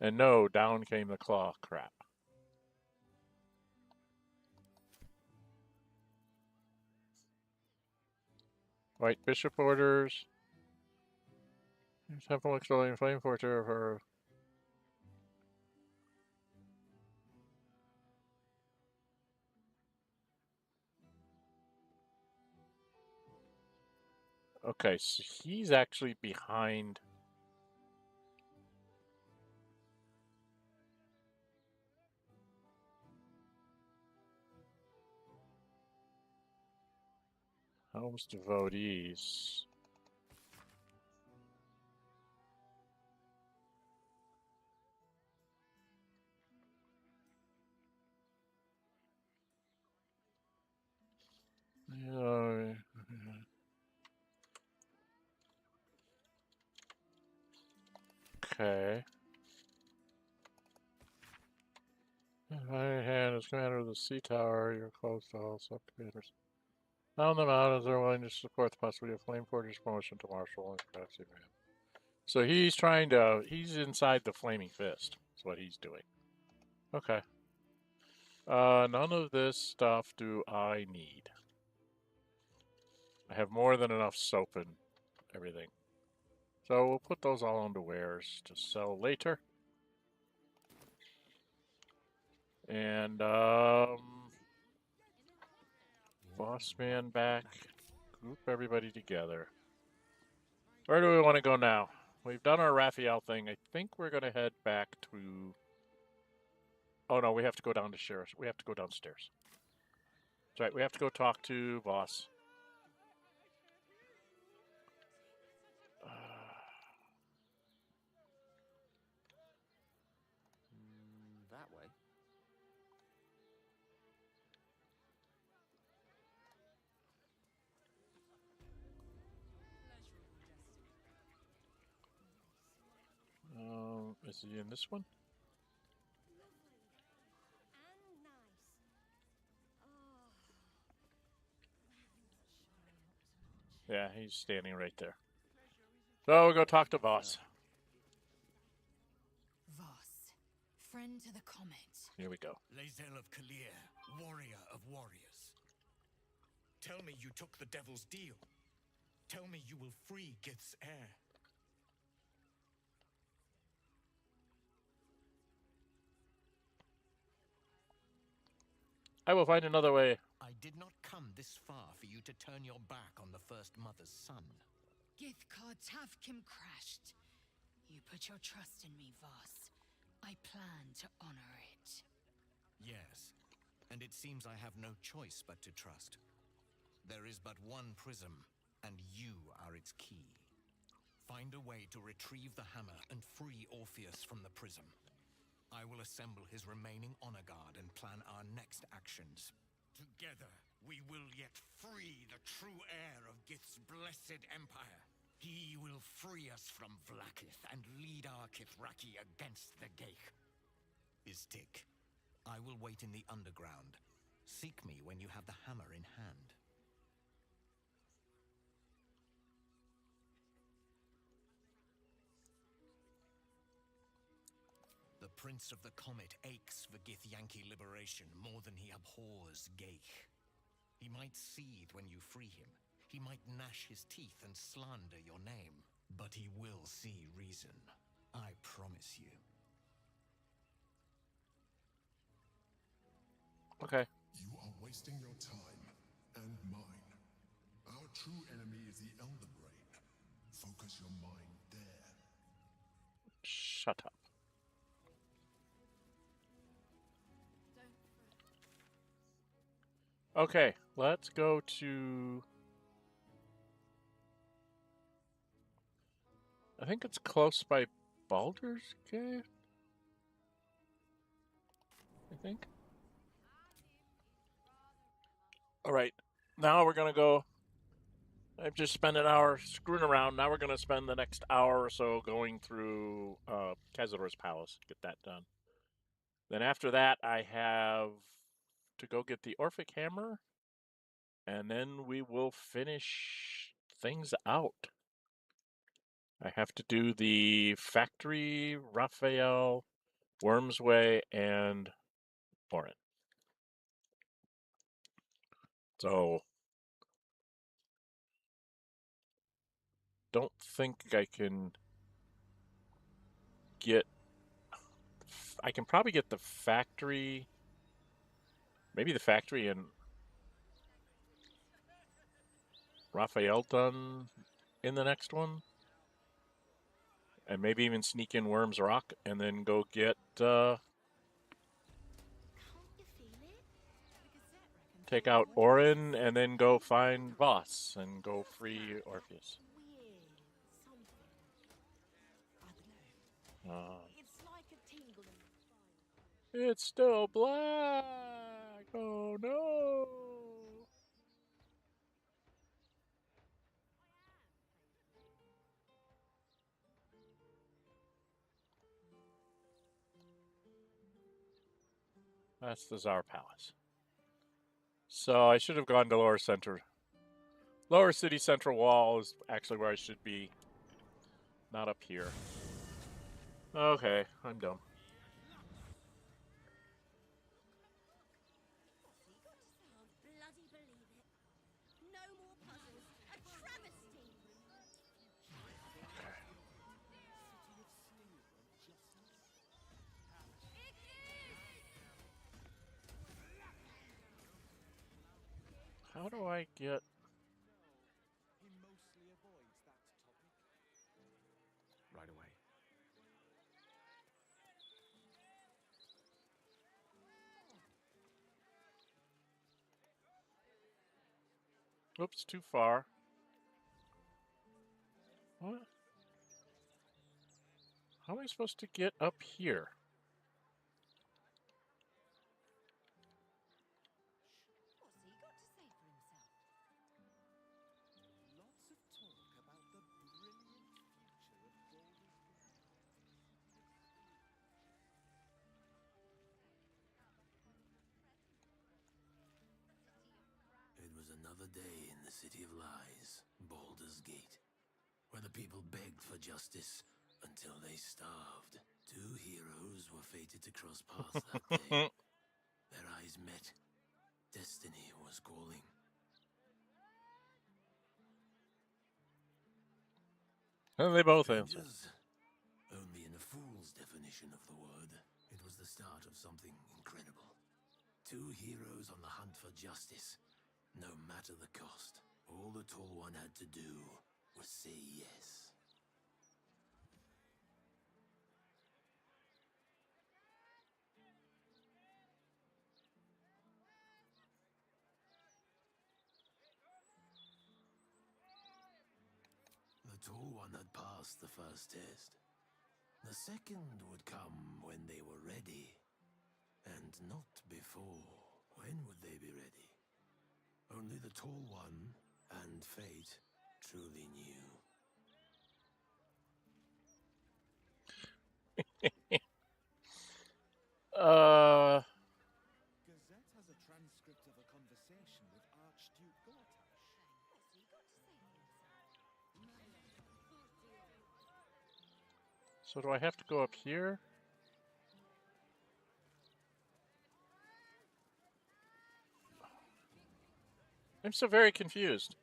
Speaker 2: And no, down came the claw crap. White bishop orders. Temple extolling flame portrait of her. Okay, so he's actually behind. Helm's devotees. Okay. Right hand is commander of the sea tower. You're close to all sub-commanders. On the mountains are willing to support the possibility of Flame Porter's promotion to Marshal and capacity man. So he's trying to. He's inside the Flaming Fist. That's what he's doing. Okay. None of this stuff do I need. I have more than enough soap and everything. So we'll put those all onto wares to sell later. And, boss man back. Group everybody together. Where do we want to go now? We've done our Raphael thing. I think we're going to head back to... Oh, no, we have to go down to Sheriff. We have to go downstairs. That's right, we have to go talk to boss.
Speaker 12: That way.
Speaker 2: Is he in this one? Yeah, he's standing right there. So we'll go talk to boss.
Speaker 3: Voss, friend to the comet.
Speaker 2: Here we go.
Speaker 1: Lae'zel of Kalir, warrior of warriors. Tell me you took the devil's deal. Tell me you will free Gith's heir.
Speaker 2: I will find another way.
Speaker 1: I did not come this far for you to turn your back on the first mother's son.
Speaker 3: Githkar Tavkim crashed. You put your trust in me, Voss. I plan to honor it.
Speaker 1: Yes, and it seems I have no choice but to trust. There is but one prism, and you are its key. find a way to retrieve the hammer and free Orpheus from the prism. I will assemble his remaining honor guard and plan our next actions. Together, we will yet free the true heir of Gith's blessed empire. He will free us from Vlaakith and lead our Kithraki against the Geich. Istik, I will wait in the underground. Seek me when you have the hammer in hand. The Prince of the Comet aches for Githyanki liberation more than he abhors Geich. He might seethe when you free him. He might gnash his teeth and slander your name. But he will see reason. I promise you.
Speaker 2: Okay.
Speaker 6: You are wasting your time and mine. Our true enemy is the Elder Brain. Focus your mind there.
Speaker 2: Shut up. Okay, let's go to... I think it's close by Baldur's Cave? I think. Alright, now we're gonna go... I've just spent an hour screwing around. Now we're gonna spend the next hour or so going through Khazador's Palace. Get that done. Then after that, I have to go get the Orphic Hammer. And then we will finish things out. I have to do the factory, Raphael, Wormsway, and Orin. So, don't think I can get... I can probably get the factory... Maybe the factory and Raphael done in the next one. And maybe even sneak in Worms Rock and then go get... take out Orin and then go find Voss and go free Orpheus. It's still black! Oh no! That's the Tsar Palace. So I should have gone to Lower Center. Lower City Central Wall is actually where I should be. Not up here. Okay, I'm dumb. How do I get...
Speaker 12: Right away.
Speaker 2: Oops, too far. What? How am I supposed to get up here?
Speaker 13: It was another day in the City of Lies, Baldur's Gate, where the people begged for justice until they starved. Two heroes were fated to cross paths that day. Their eyes met. Destiny was calling.
Speaker 2: And they both answered.
Speaker 13: Only in a fool's definition of the word. It was the start of something incredible. Two heroes on the hunt for justice, no matter the cost. All the Tall One had to do was say yes. The Tall One had passed passed the first test. The second would come when they were ready, and not before. When would they be ready? Only the Tall One and Fate truly knew.
Speaker 11: Gazette has a transcript of a conversation with Archduke Gortash.
Speaker 2: So do I have to go up here? I'm so very confused.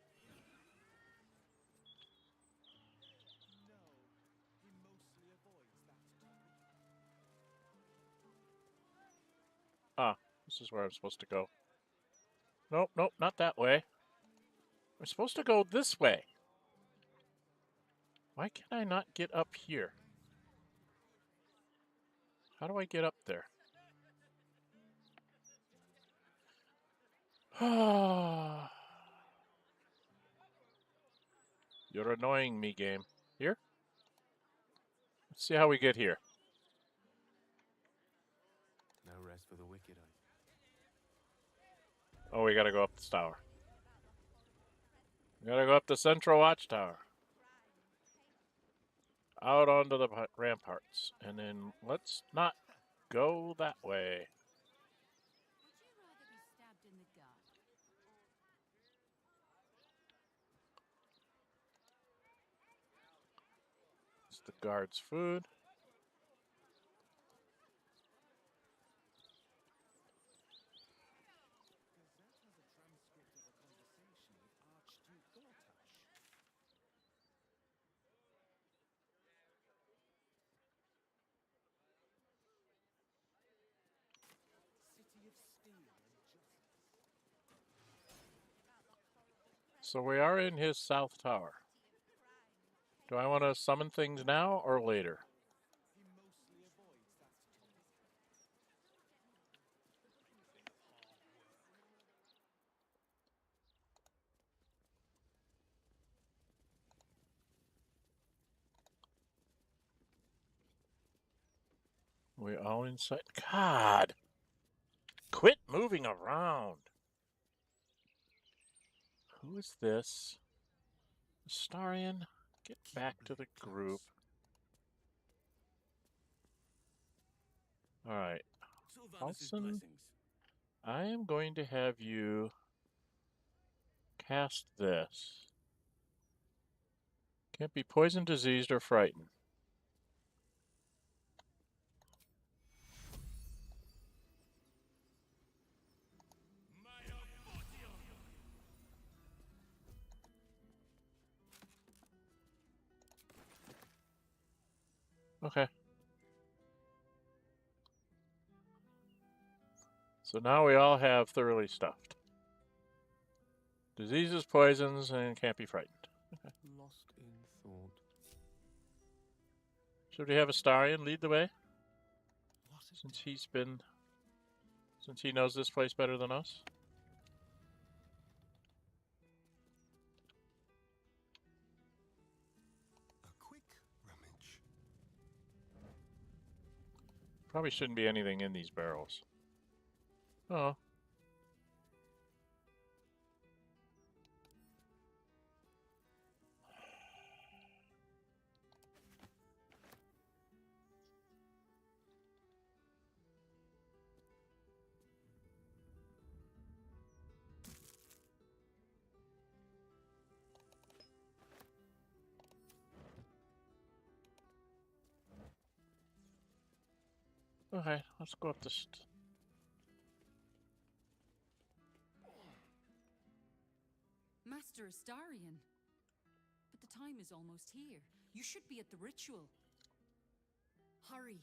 Speaker 2: Ah, this is where I'm supposed to go. Nope, nope, not that way. I'm supposed to go this way. Why can I not get up here? How do I get up there? You're annoying me, game. Here? Let's see how we get here.
Speaker 12: No rest for the wicked,
Speaker 2: Oh, we gotta go up this tower. We gotta go up the central watchtower. Out onto the ramparts. And then let's not go that way. It's the guard's food. So we are in his south tower. Do I want to summon things now or later? We all inside. God! Quit moving around! Who is this? Astarion? Get back to the group. Alright. Paulson, I am going to have you cast this. Can't be poisoned, diseased, or frightened. Okay. So now we all have thoroughly stuffed. Diseases, poisons, and can't be frightened. Okay.
Speaker 12: Lost in thought.
Speaker 2: Should we have Astarion lead the way? Since he knows this place better than us?
Speaker 6: A quick rummage.
Speaker 2: Probably shouldn't be anything in these barrels. Oh. Okay, let's go up this.
Speaker 3: Master Astarion. But the time is almost here. You should be at the ritual. Hurry.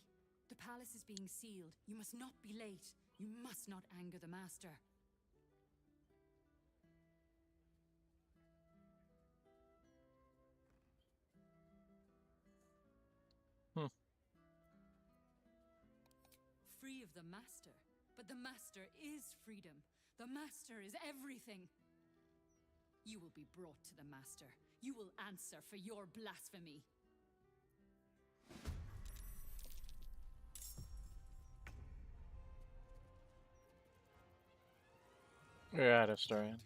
Speaker 3: The palace is being sealed. You must not be late. You must not anger the master. Free of the master. But the master is freedom. The master is everything. You will be brought to the master. You will answer for your blasphemy.
Speaker 2: We're at Astarion.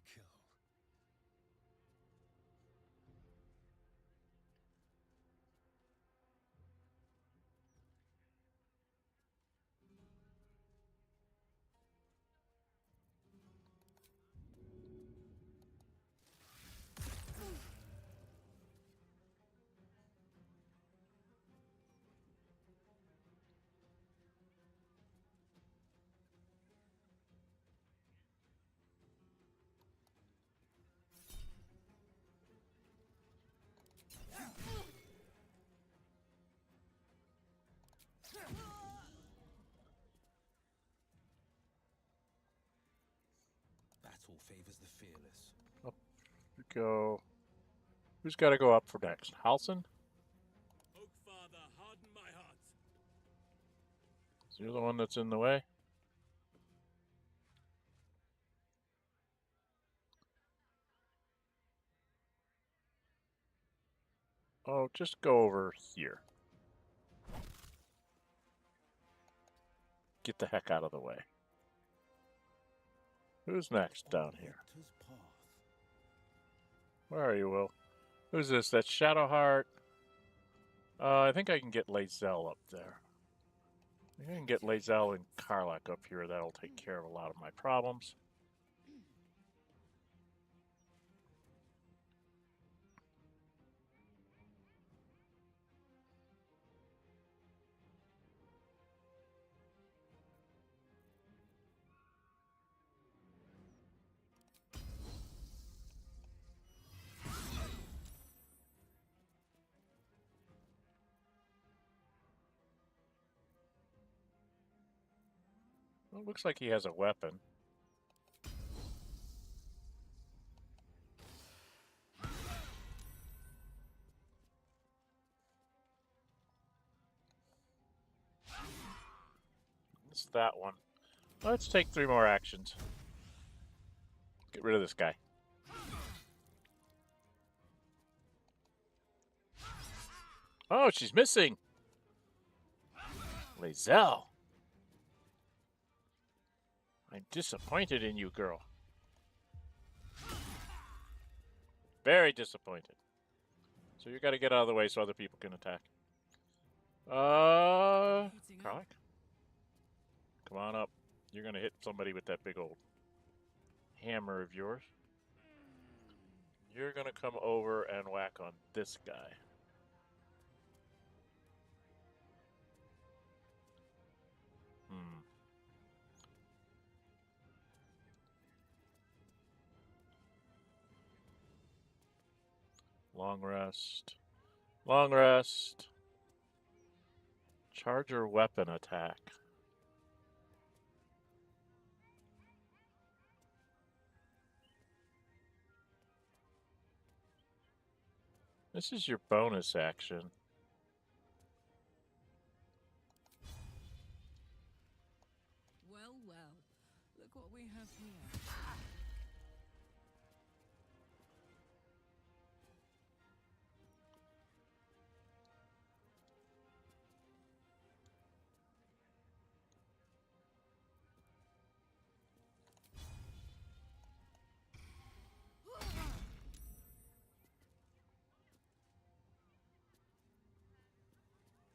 Speaker 11: Battle favors the fearless.
Speaker 2: Up we go. Who's got to go up for next? Halson?
Speaker 13: Oak Father, harden my heart.
Speaker 2: Is you the one that's in the way? Oh, just go over here. Get the heck out of the way. Who's next down here? Where are you, Will? Who's this? That's Shadowheart. I think I can get Lae'zel up there. I think I can get Lae'zel and Karlach up here. That'll take care of a lot of my problems. Well, it looks like he has a weapon. It's that one. Let's take 3 more actions. Get rid of this guy. Oh, she's missing. Lae'zel. I'm disappointed in you, girl. Very disappointed. So you got to get out of the way so other people can attack. Karlach? Come on up. You're going to hit somebody with that big old hammer of yours. You're going to come over and whack on this guy. Long rest. Long rest. Charger weapon attack. This is your bonus action.
Speaker 10: Well, well. Look what we have here.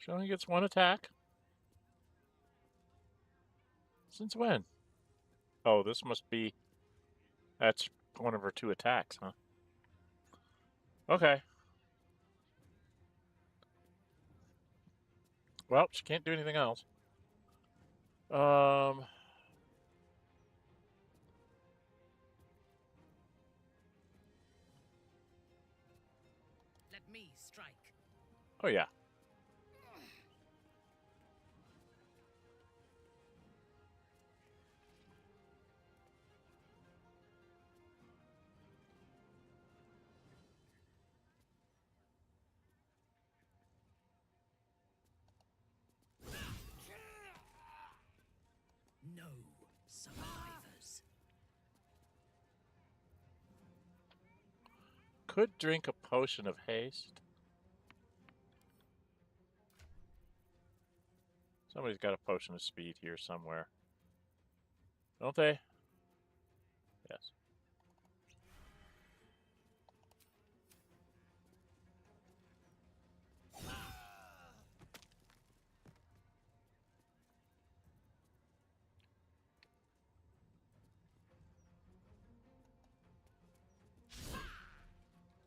Speaker 2: She only gets 1 attack. Since when? Oh, this must be... That's one of her 2 attacks, huh? Okay. Well, she can't do anything else.
Speaker 10: Let me strike.
Speaker 2: Oh, yeah.
Speaker 13: No survivors.
Speaker 2: Could drink a potion of haste. Somebody's got a potion of speed here somewhere. Don't they? Yes.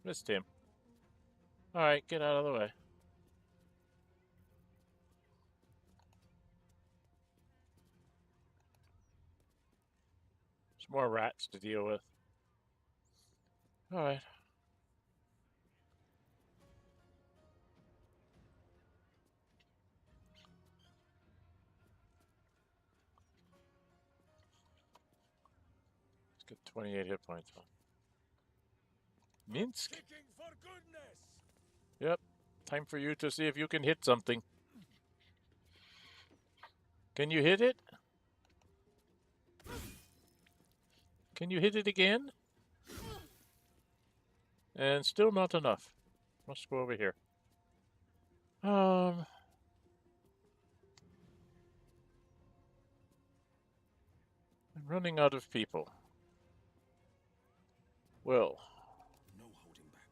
Speaker 2: Missed him. Alright, get out of the way. There's more rats to deal with. Alright. Let's get 28 hit points on. Minsk?
Speaker 6: For goodness!
Speaker 2: Yep. Time for you to see if you can hit something. Can you hit it? Can you hit it again? And still not enough. Must go over here. I'm running out of people. Well.
Speaker 13: No holding back.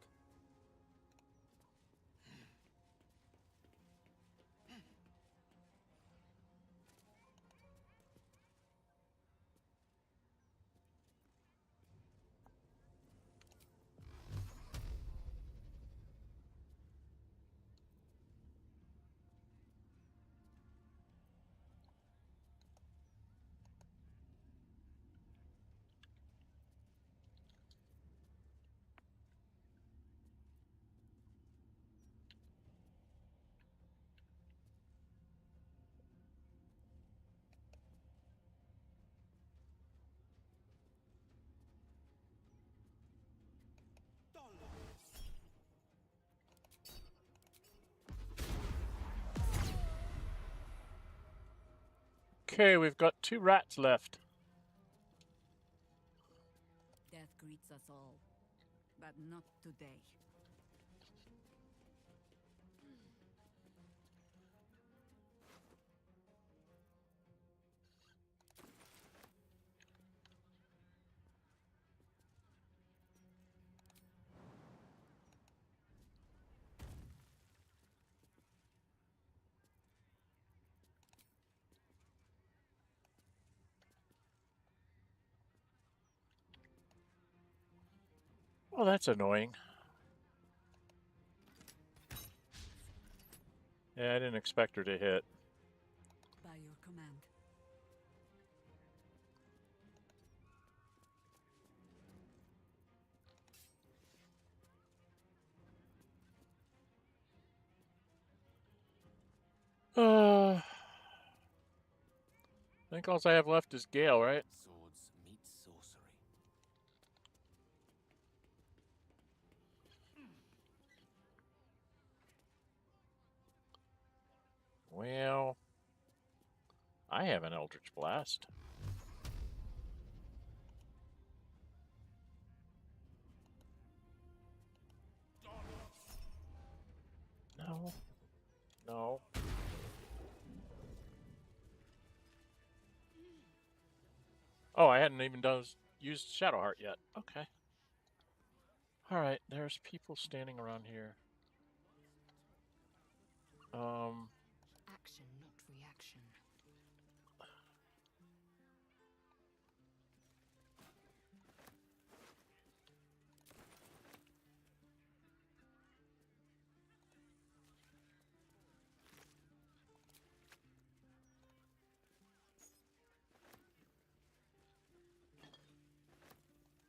Speaker 2: Okay, we've got 2 rats left.
Speaker 3: Death greets us all, but not today.
Speaker 2: Well, that's annoying. Yeah, I didn't expect her to hit.
Speaker 3: By your command.
Speaker 2: I think all I have left is Gale, right?
Speaker 13: Swords meet sorcery.
Speaker 2: Well, I have an Eldritch Blast. No. No. Oh, I hadn't even used Shadowheart yet. Okay. Alright, there's people standing around here.
Speaker 3: Action, not reaction.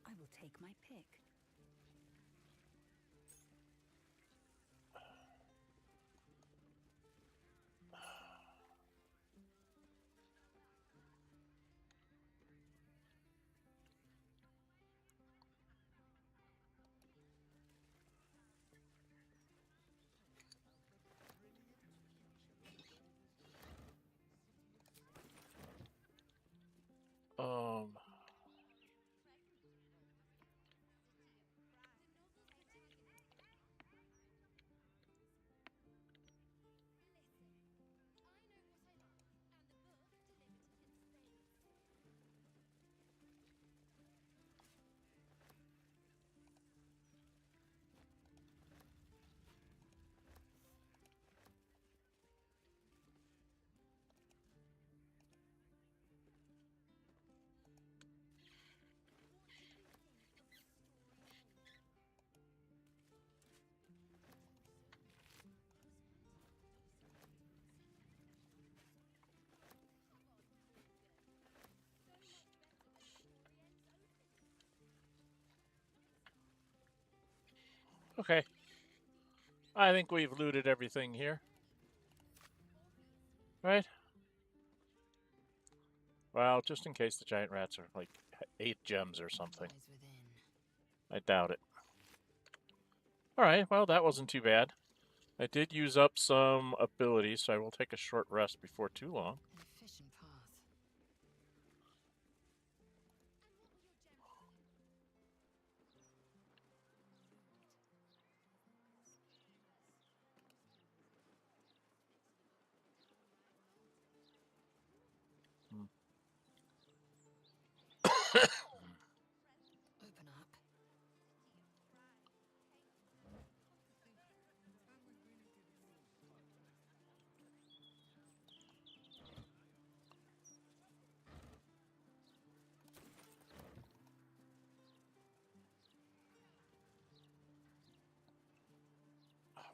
Speaker 3: I will take my pick.
Speaker 2: Okay. I think we've looted everything here. Right? Well, just in case the giant rats are like 8 gems or something. I doubt it. Alright, well, that wasn't too bad. I did use up some abilities, so I will take a short rest before too long.
Speaker 3: An efficient path. Open up.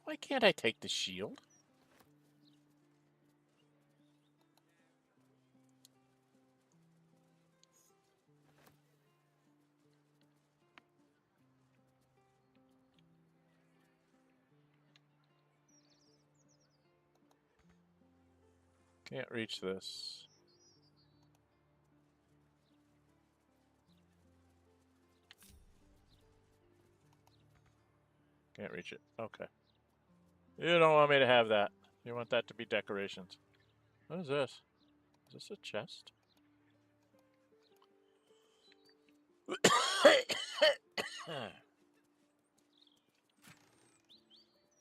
Speaker 2: Why can't I take the shield? Can't reach this. Can't reach it. Okay. You don't want me to have that. You want that to be decorations. What is this? Is this a chest?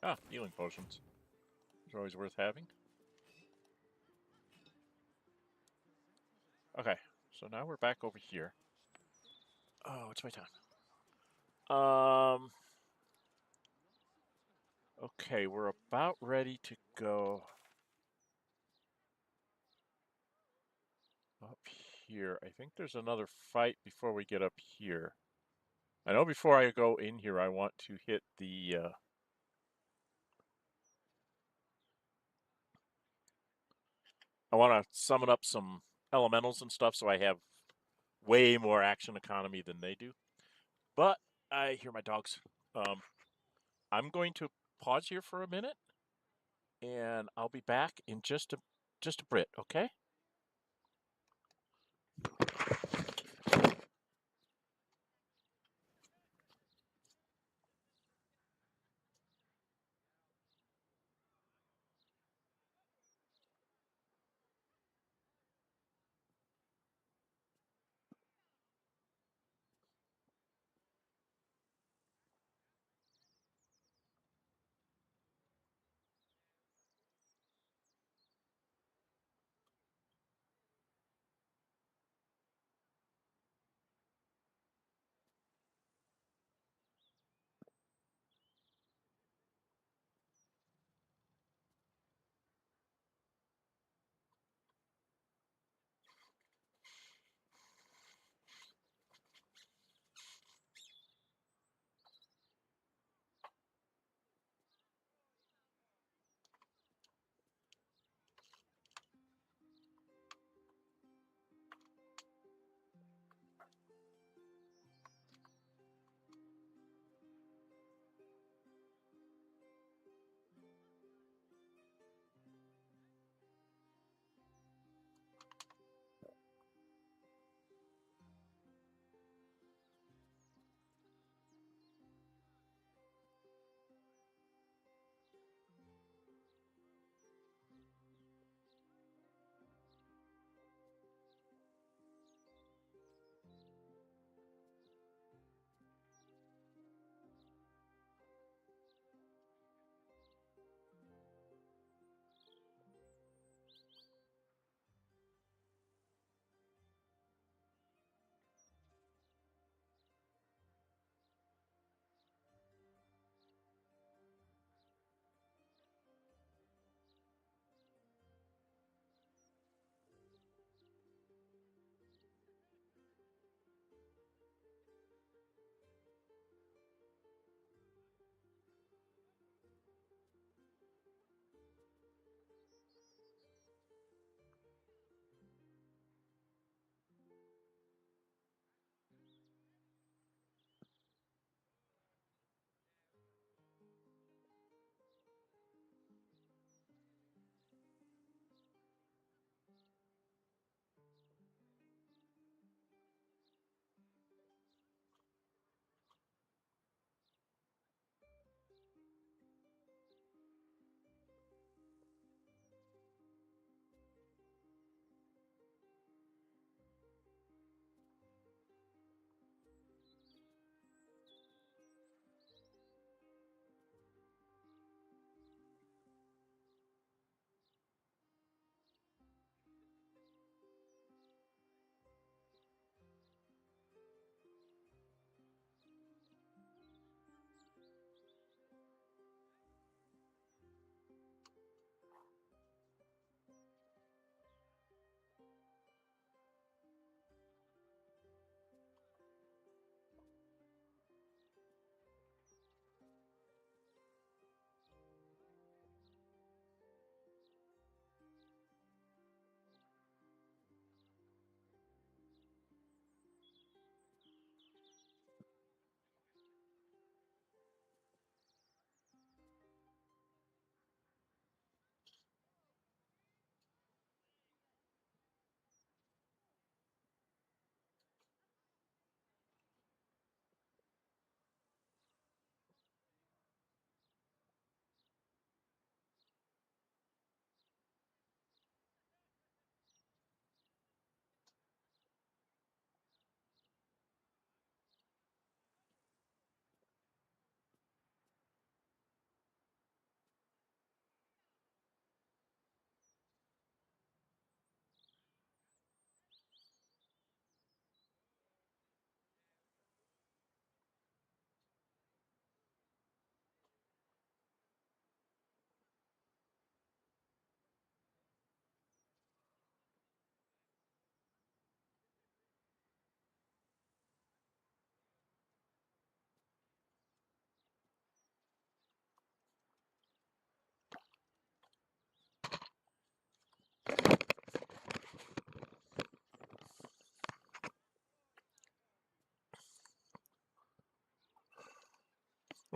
Speaker 2: Ah, healing potions. Those are always worth having. Okay, so now we're back over here. Oh, it's my time. Okay, we're about ready to go up here. I think there's another fight before we get up here. I know before I go in here, I want to hit the... I want to summon up some elementals and stuff so I have way more action economy than they do. But I hear my dogs. I'm going to pause here for a minute, and I'll be back in just a bit, okay?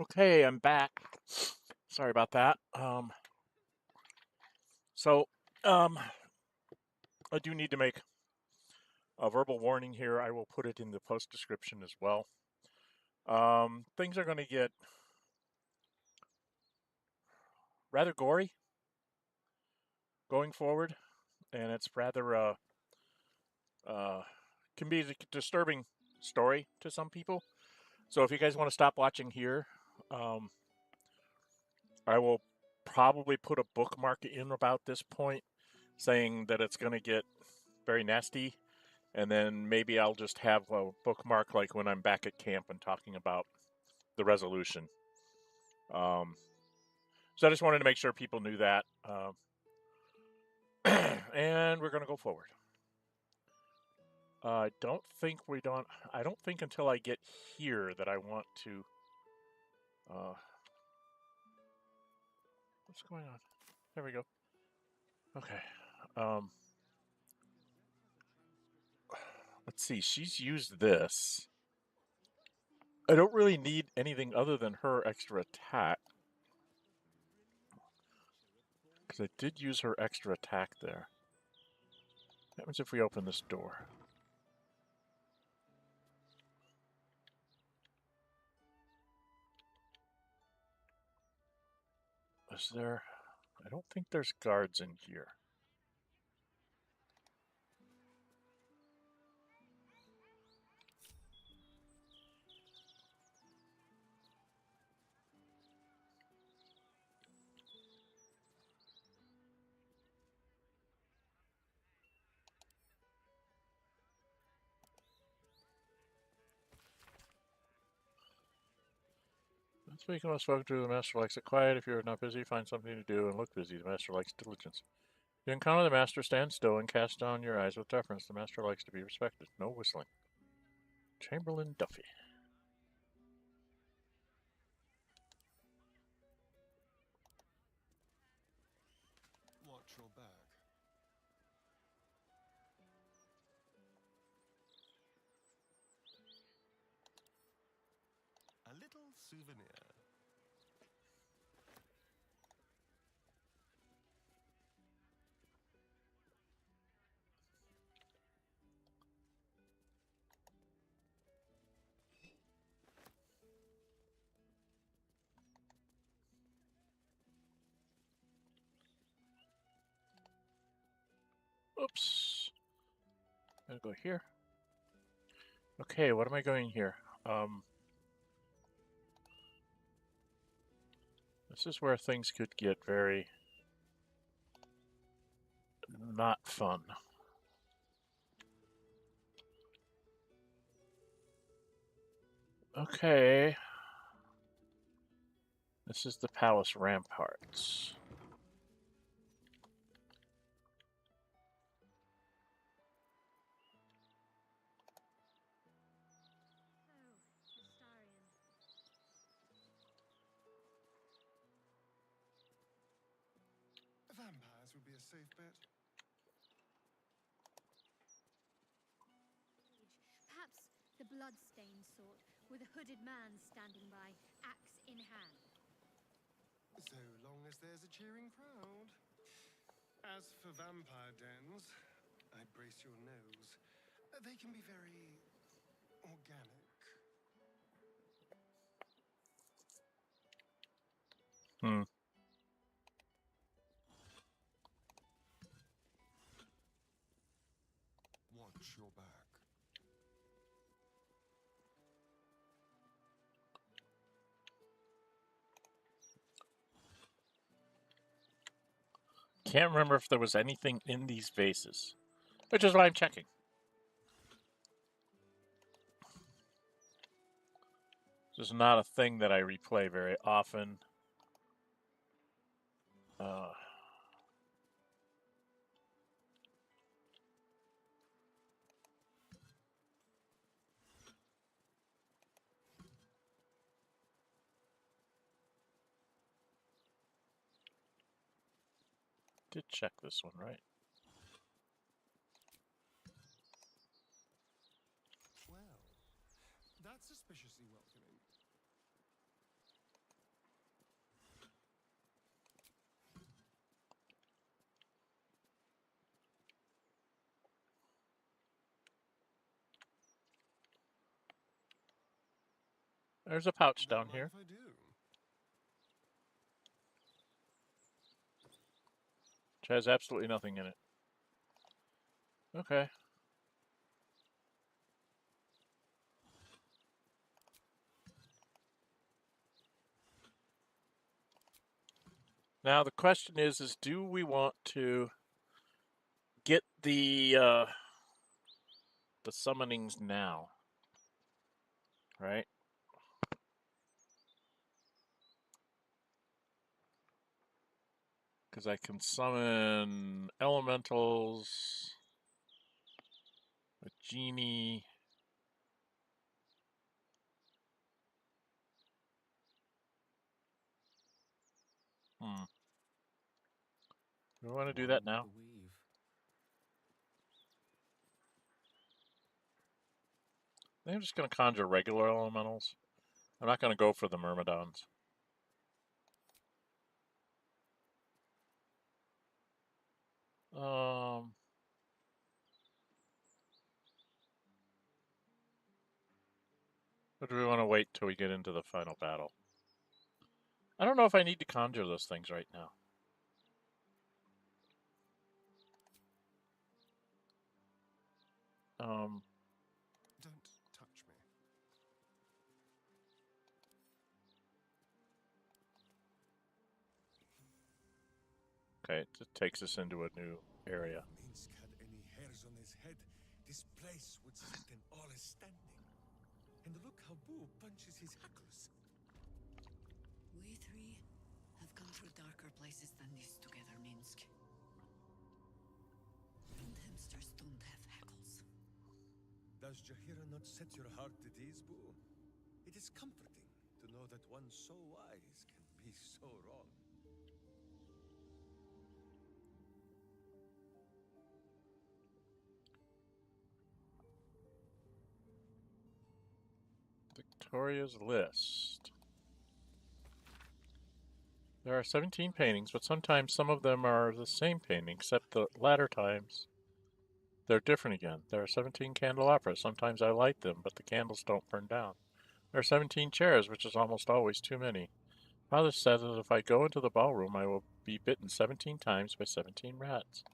Speaker 2: Okay, I'm back. Sorry about that. I do need to make a verbal warning here. I will put it in the post description as well. Things are going to get rather gory going forward, and it's rather can be a disturbing story to some people. So if you guys want to stop watching here, I will probably put a bookmark in about this point saying that it's going to get very nasty, and then maybe I'll just have a bookmark like when I'm back at camp and talking about the resolution. So I just wanted to make sure people knew that. And we're going to go forward. I don't think until I get here that I want to. What's going on? There we go. Okay. Let's see. She's used this. I don't really need anything other than her extra attack. Because I did use her extra attack there. What happens if we open this door? Is there... I don't think there's guards in here. Speaking of spoken to, the master likes it quiet. If you're not busy, find something to do and look busy. The master likes diligence. If you encounter the master, stand still and cast down your eyes with deference. The master likes to be respected. No whistling. Chamberlain Duffy.
Speaker 6: Watch your back. A little souvenir.
Speaker 2: Oops. I'll go here. Okay, what am I going here? This is where things could get very not fun. Okay. This is the palace ramparts.
Speaker 6: Vampires would be a safe bet.
Speaker 14: Perhaps the blood-stained sort, with a hooded man standing by, axe in hand.
Speaker 6: So long as there's a cheering crowd. As for vampire dens, I'd brace your nose. They can be very organic. Watch your back.
Speaker 2: Can't remember if there was anything in these vases, which is why I'm checking. This is not a thing that I replay very often. Did check this one, right?
Speaker 6: Well, that's suspiciously welcoming.
Speaker 2: There's a pouch down here.
Speaker 12: If I do.
Speaker 2: Which has absolutely nothing in it. Okay. Now the question is do we want to get the summonings now? Right? Because I can summon elementals, a genie. Do we want to do that now? I think I'm just going to conjure regular elementals. I'm not going to go for the Myrmidons. Or do we want to wait till we get into the final battle? I don't know if I need to conjure those things right now.
Speaker 12: Don't touch me.
Speaker 2: Okay, it just takes us into a new area.
Speaker 6: Minsk had any hairs on his head, this place would sit in all his standing. And look how Boo punches his hackles.
Speaker 15: We three have come through darker places than this together, Minsk. And hamsters don't have hackles.
Speaker 6: Does Jahira not set your heart at ease, Boo? It is comforting to know that one so wise can be so wrong.
Speaker 2: Victoria's list. There are 17 paintings, but sometimes some of them are the same painting, except the latter times they're different again. There are 17 candelabras. Sometimes I light them, but the candles don't burn down. There are 17 chairs, which is almost always too many. Father says that if I go into the ballroom, I will be bitten 17 times by 17 rats.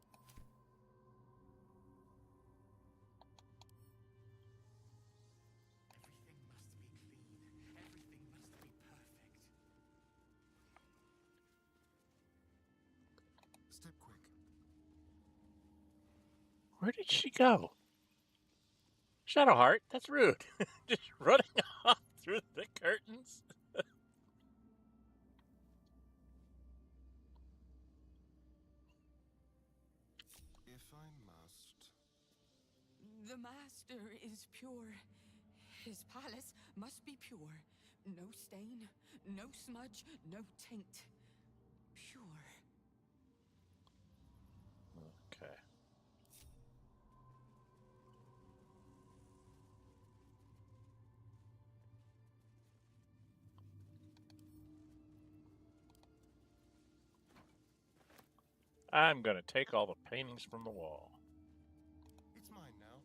Speaker 12: Step quick.
Speaker 2: Where did she go? Shadowheart, that's rude. Just running off through the curtains.
Speaker 12: If I must.
Speaker 15: The master is pure. His palace must be pure. No stain, no smudge, no taint. Pure.
Speaker 2: Okay. I'm going to take all the paintings from the wall.
Speaker 12: It's mine now.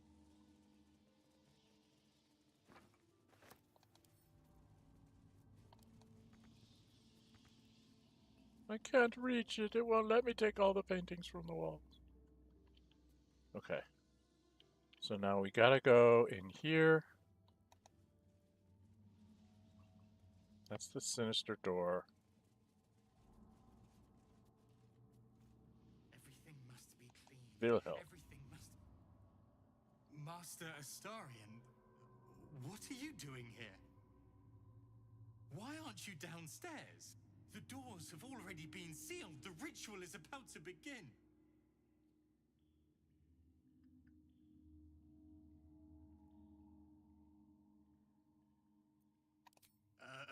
Speaker 2: I can't reach it. It won't let me take all the paintings from the wall. Okay. So now we gotta go in here. That's the sinister door.
Speaker 1: Everything must be clean.
Speaker 2: Wilhelm.
Speaker 1: Everything must... Master Astarion, what are you doing here? Why aren't you downstairs? The doors have already been sealed. The ritual is about to begin.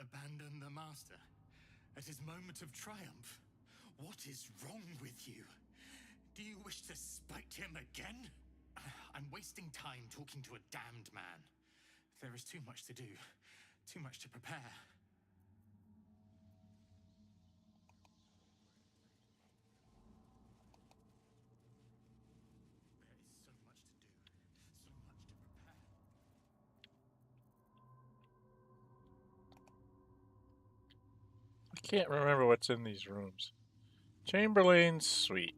Speaker 1: Abandon the master at his moment of triumph. What is wrong with you? Do you wish to spite him again? I'm wasting time talking to a damned man. There is too much to do, too much to prepare.
Speaker 2: can't remember what's in these rooms. Chamberlain's suite.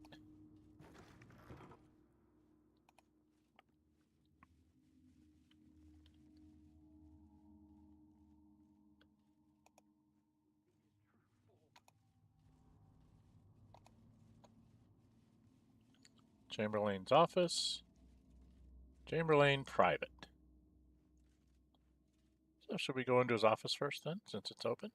Speaker 2: Chamberlain's office. Chamberlain private. So should we go into his office first then, since it's open?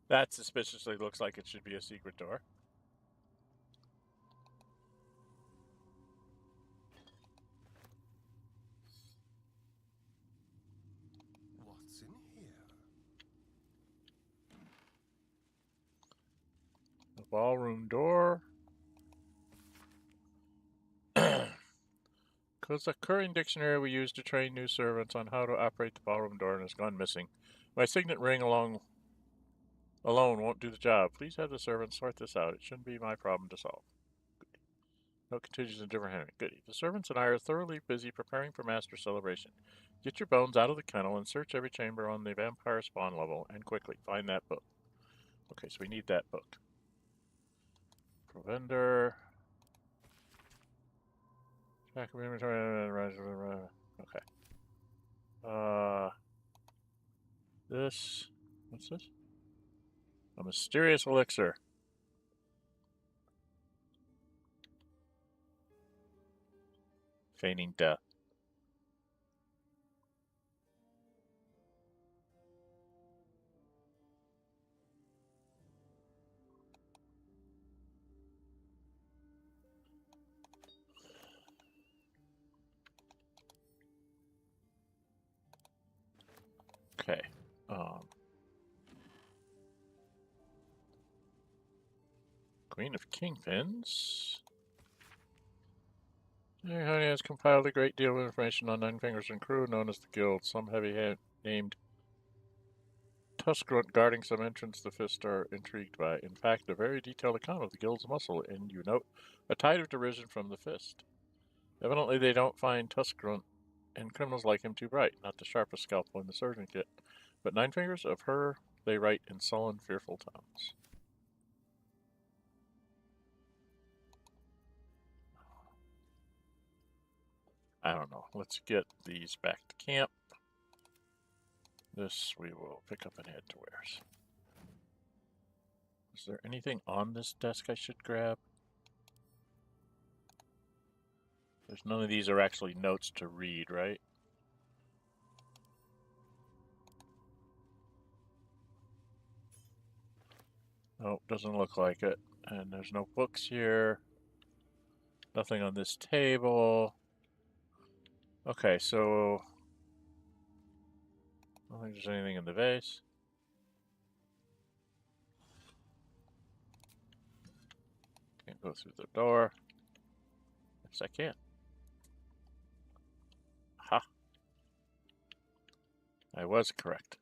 Speaker 2: That suspiciously looks like it should be a secret door.
Speaker 12: What's in here?
Speaker 2: The ballroom door. Because the current dictionary we use to train new servants on how to operate the ballroom door has gone missing. My signet ring alone won't do the job. Please have the servants sort this out. It shouldn't be my problem to solve. Goody. No contingents in different handling. Goody. The servants and I are thoroughly busy preparing for master celebration. Get your bones out of the kennel and search every chamber on the vampire spawn level, and quickly find that book. Okay, so we need that book. Provender. Track of inventory. Okay. This. What's this? A mysterious elixir. Feigning death. Okay. Queen of Kingpins. Honey has compiled a great deal of information on Nine Fingers and crew known as the Guild. Some heavy named Tuskgrunt guarding some entrance the Fist are intrigued by. In fact, a very detailed account of the Guild's muscle, and you note a tide of derision from the Fist. Evidently, they don't find Tuskgrunt and criminals like him too bright, not the sharpest scalpel in the surgeon kit. But Nine Fingers, of her they write in sullen, fearful tones. I don't know. Let's get these back to camp. This we will pick up and head to Wares. Is there anything on this desk I should grab? There's none of these are actually notes to read, right? Nope, doesn't look like it. And there's no books here. Nothing on this table. Okay, so I don't think there's anything in the vase. Can't go through the door. Yes, I can. Ha! I was correct.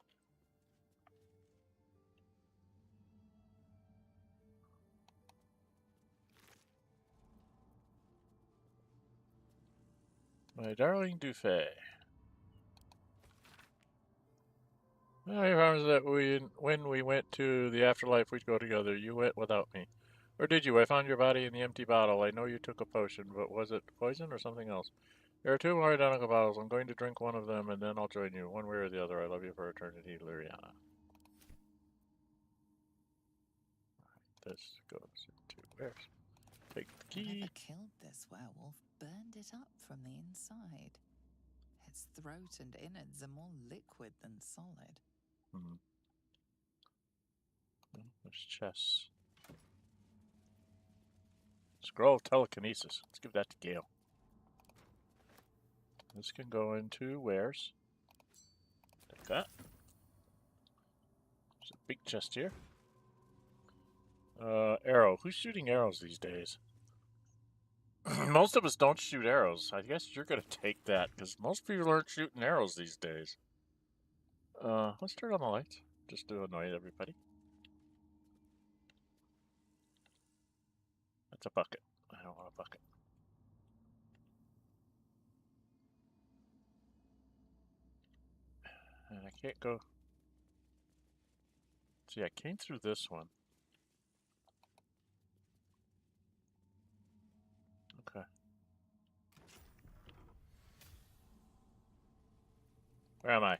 Speaker 2: My darling Dufay. I promised that when we went to the afterlife, we'd go together. You went without me. Or did you? I found your body in the empty bottle. I know you took a potion, but was it poison or something else? There are two more identical bottles. I'm going to drink one of them, and then I'll join you. One way or the other. I love you for eternity, Larian. This goes into Wares. Take the key.
Speaker 9: Whoever killed this werewolf burned it up from the inside. Its throat and innards are more liquid than solid.
Speaker 2: There's chess. Scroll of telekinesis. Let's give that to Gale. This can go into Wares. Take that. There's a big chest here. Arrow. Who's shooting arrows these days? Most of us don't shoot arrows. I guess you're going to take that, because most people aren't shooting arrows these days. Let's turn on the lights, just to annoy everybody. That's a bucket. I don't want a bucket. And I can't go... See, I came through this one. Okay. Where am I?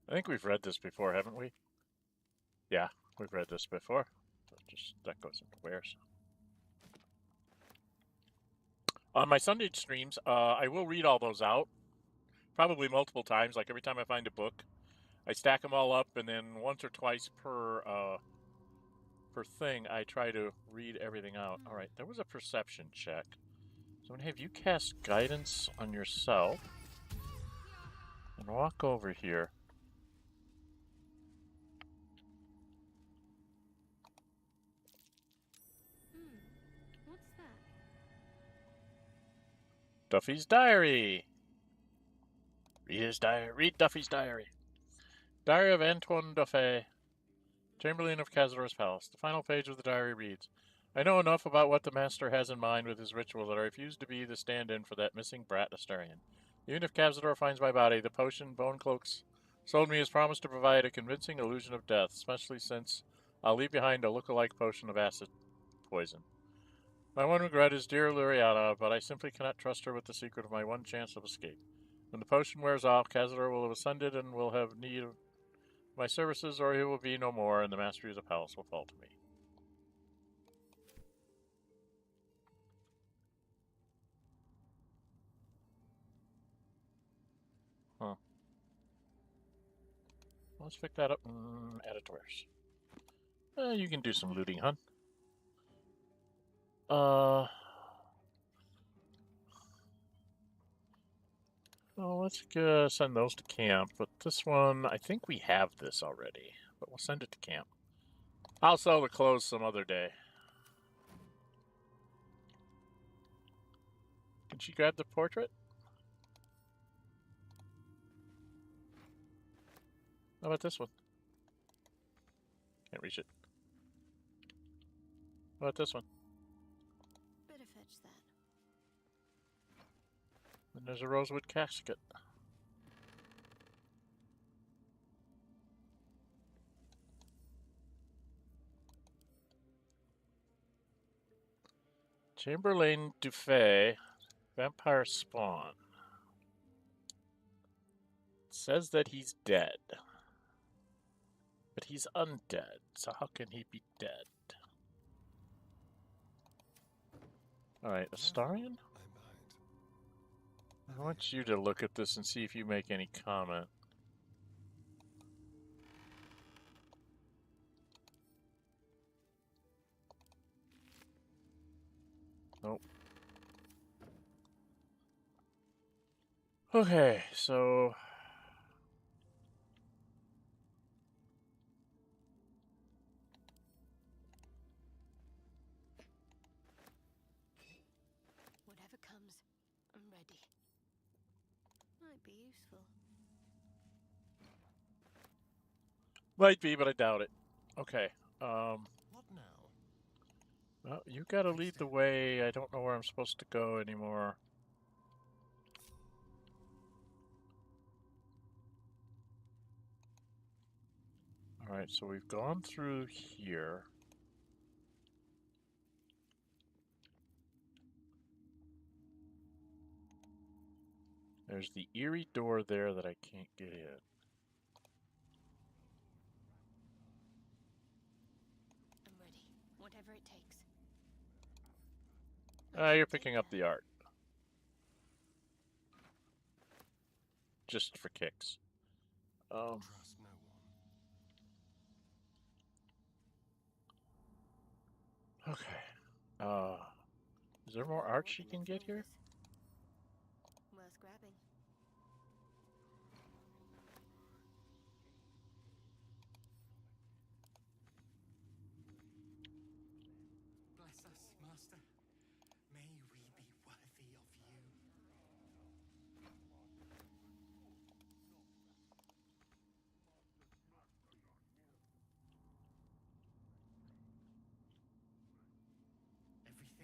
Speaker 2: I think we've read this before, haven't we? Yeah, we've read this before. So just that goes into where, so. On my Sunday streams, I will read all those out. Probably multiple times, like every time I find a book. I stack them all up, and then once or twice per thing, I try to read everything out. All right, there was a perception check. So I'm going to have you cast guidance on yourself. And walk over here.
Speaker 14: What's that?
Speaker 2: Duffy's diary. Read his diary. Read Duffy's diary. Diary of Antoine Duffy, Chamberlain of Cazador's Palace. The final page of the diary reads, I know enough about what the Master has in mind with his ritual that I refuse to be the stand-in for that missing brat Astarion. Even if Cazador finds my body, the potion Bone Cloaks sold me has promised to provide a convincing illusion of death, especially since I'll leave behind a look-alike potion of acid poison. My one regret is dear Lariana, but I simply cannot trust her with the secret of my one chance of escape. When the potion wears off, Cazador will have ascended and will have need of my services, or he will be no more, and the mastery of the palace will fall to me. Huh. Let's pick that up and add it to ours. You can do some looting, hun. Well, let's go send those to camp, but this one, I think we have this already, but we'll send it to camp. I'll sell the clothes some other day. Can she grab the portrait? How about this one? Can't reach it. How about this one?
Speaker 14: Better fetch that.
Speaker 2: And there's a rosewood casket. Chamberlain Dufay, vampire spawn. It says that he's dead. But he's undead, so how can he be dead? Alright, Astarion? I want you to look at this and see if you make any comment. Nope. Okay, so...
Speaker 14: Whatever comes, I'm ready. Might be useful.
Speaker 2: Might be, but I doubt it. Okay,
Speaker 12: What now?
Speaker 2: well, you gotta lead the way. I don't know where I'm supposed to go anymore. Alright, so we've gone through here. There's the eerie door there that I can't get in.
Speaker 14: I'm ready. Whatever it takes.
Speaker 2: You're picking up the art. Just for kicks.
Speaker 12: Trust no one.
Speaker 2: Okay. Is there more art she can get here?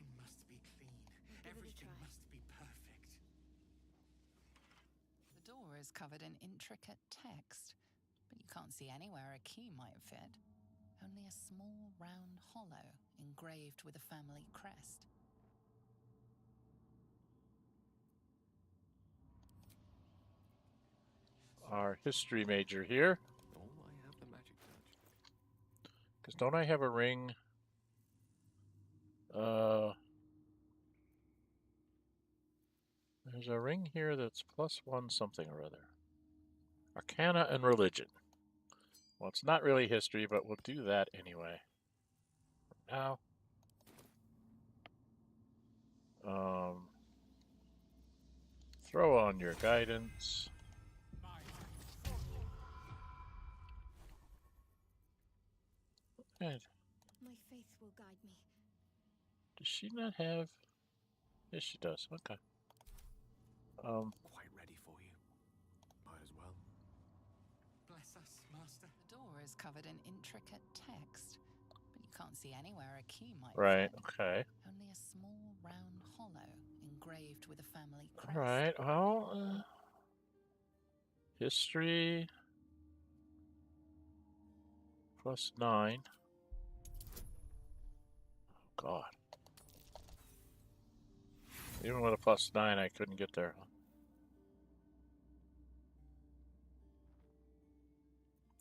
Speaker 1: Everything must be clean. Everything must be perfect.
Speaker 9: The door is covered in intricate text, but you can't see anywhere a key might fit. Only a small round hollow engraved with a family crest.
Speaker 2: Our history major here.
Speaker 12: Oh, I have the magic touch.
Speaker 2: Because don't I have a ring? There's a ring here that's +1 something or other. Arcana and religion. Well, it's not really history, but we'll do that anyway. Now, throw on your guidance. Good.
Speaker 14: My faith will guide me.
Speaker 2: Does she not have? Yes, she does. Okay.
Speaker 12: Quite ready for you. Might as well.
Speaker 1: Bless us, Master.
Speaker 9: The door is covered in intricate text, but you can't see anywhere a key might
Speaker 2: Right,
Speaker 9: fit.
Speaker 2: okay.
Speaker 9: Only a small round hollow engraved with a family crest.
Speaker 2: Alright, well, history +9. Oh, God. Even with a +9, I couldn't get there.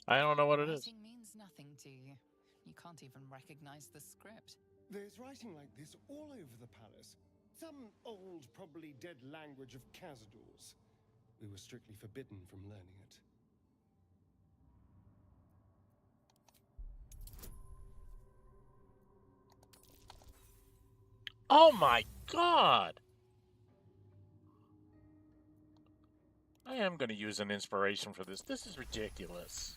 Speaker 2: I don't know what it is.
Speaker 9: Writing means nothing to you. You can't even recognize the script.
Speaker 16: There's writing like this all over the palace. Some old, probably dead language of Khazador's. We were strictly forbidden from learning it.
Speaker 2: Oh my God! I am going to use an inspiration for this. This is ridiculous.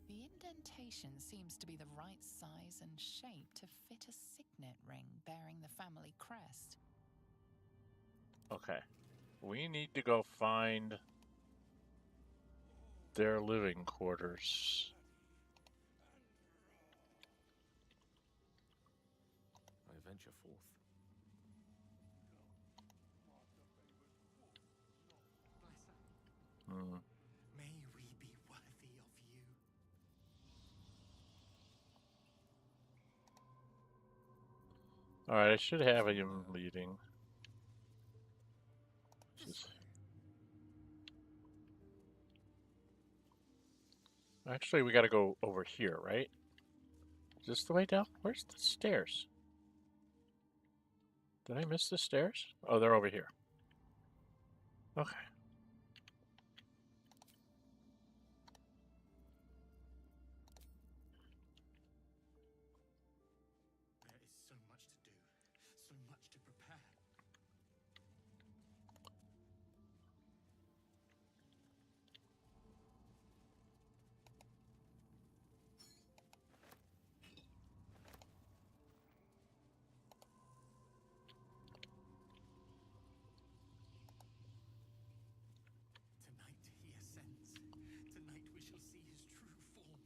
Speaker 9: The indentation seems to be the right size and shape to fit a signet ring bearing the family crest.
Speaker 2: Okay. We need to go find their living quarters.
Speaker 12: I venture forth.
Speaker 1: May we be worthy of you.
Speaker 2: Alright, I should have him leading. Actually, we gotta go over here, right? Is this the way down? Where's the stairs? Did I miss the stairs? Oh, they're over here. Okay.
Speaker 1: There is so much to do, so much to prepare. Tonight he ascends. Tonight we shall see his true form.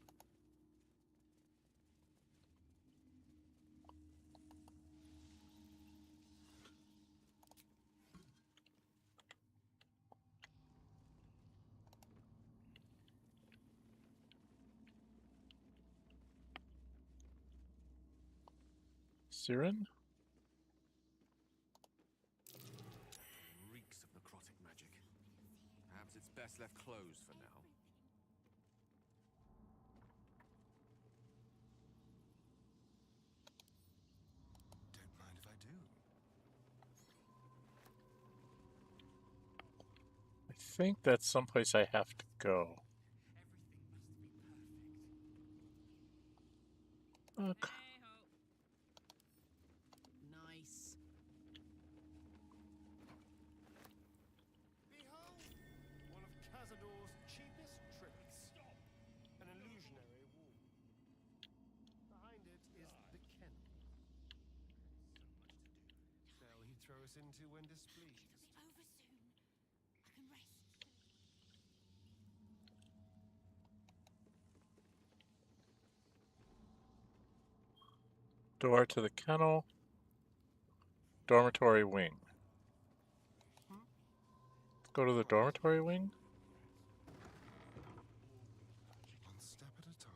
Speaker 2: Siren?
Speaker 12: Reeks of necrotic magic. Perhaps it's best left closed for now.
Speaker 11: Don't mind if I do.
Speaker 2: I think that's someplace I have to go. Okay.
Speaker 10: Nice.
Speaker 16: Behold, one of Khazador's cheapest tricks. An illusionary wall. Behind it is the kennel. Cell he'd throw us into when displeased.
Speaker 14: It'll be over soon. I can rest.
Speaker 2: Door to the kennel. Dormitory wing. Let's go to the dormitory wing.
Speaker 6: One step at a time.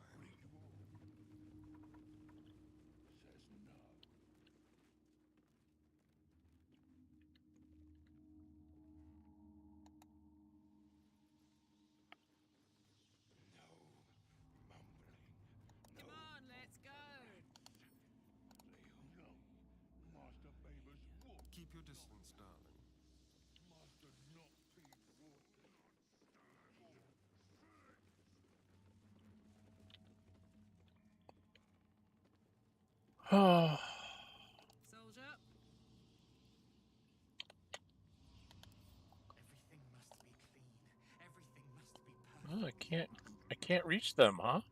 Speaker 10: Come on, let's go.
Speaker 6: Keep your distance, darling.
Speaker 10: Soldier.
Speaker 1: Everything must be clean. Everything must be perfect.
Speaker 2: Oh, I can't reach them, huh?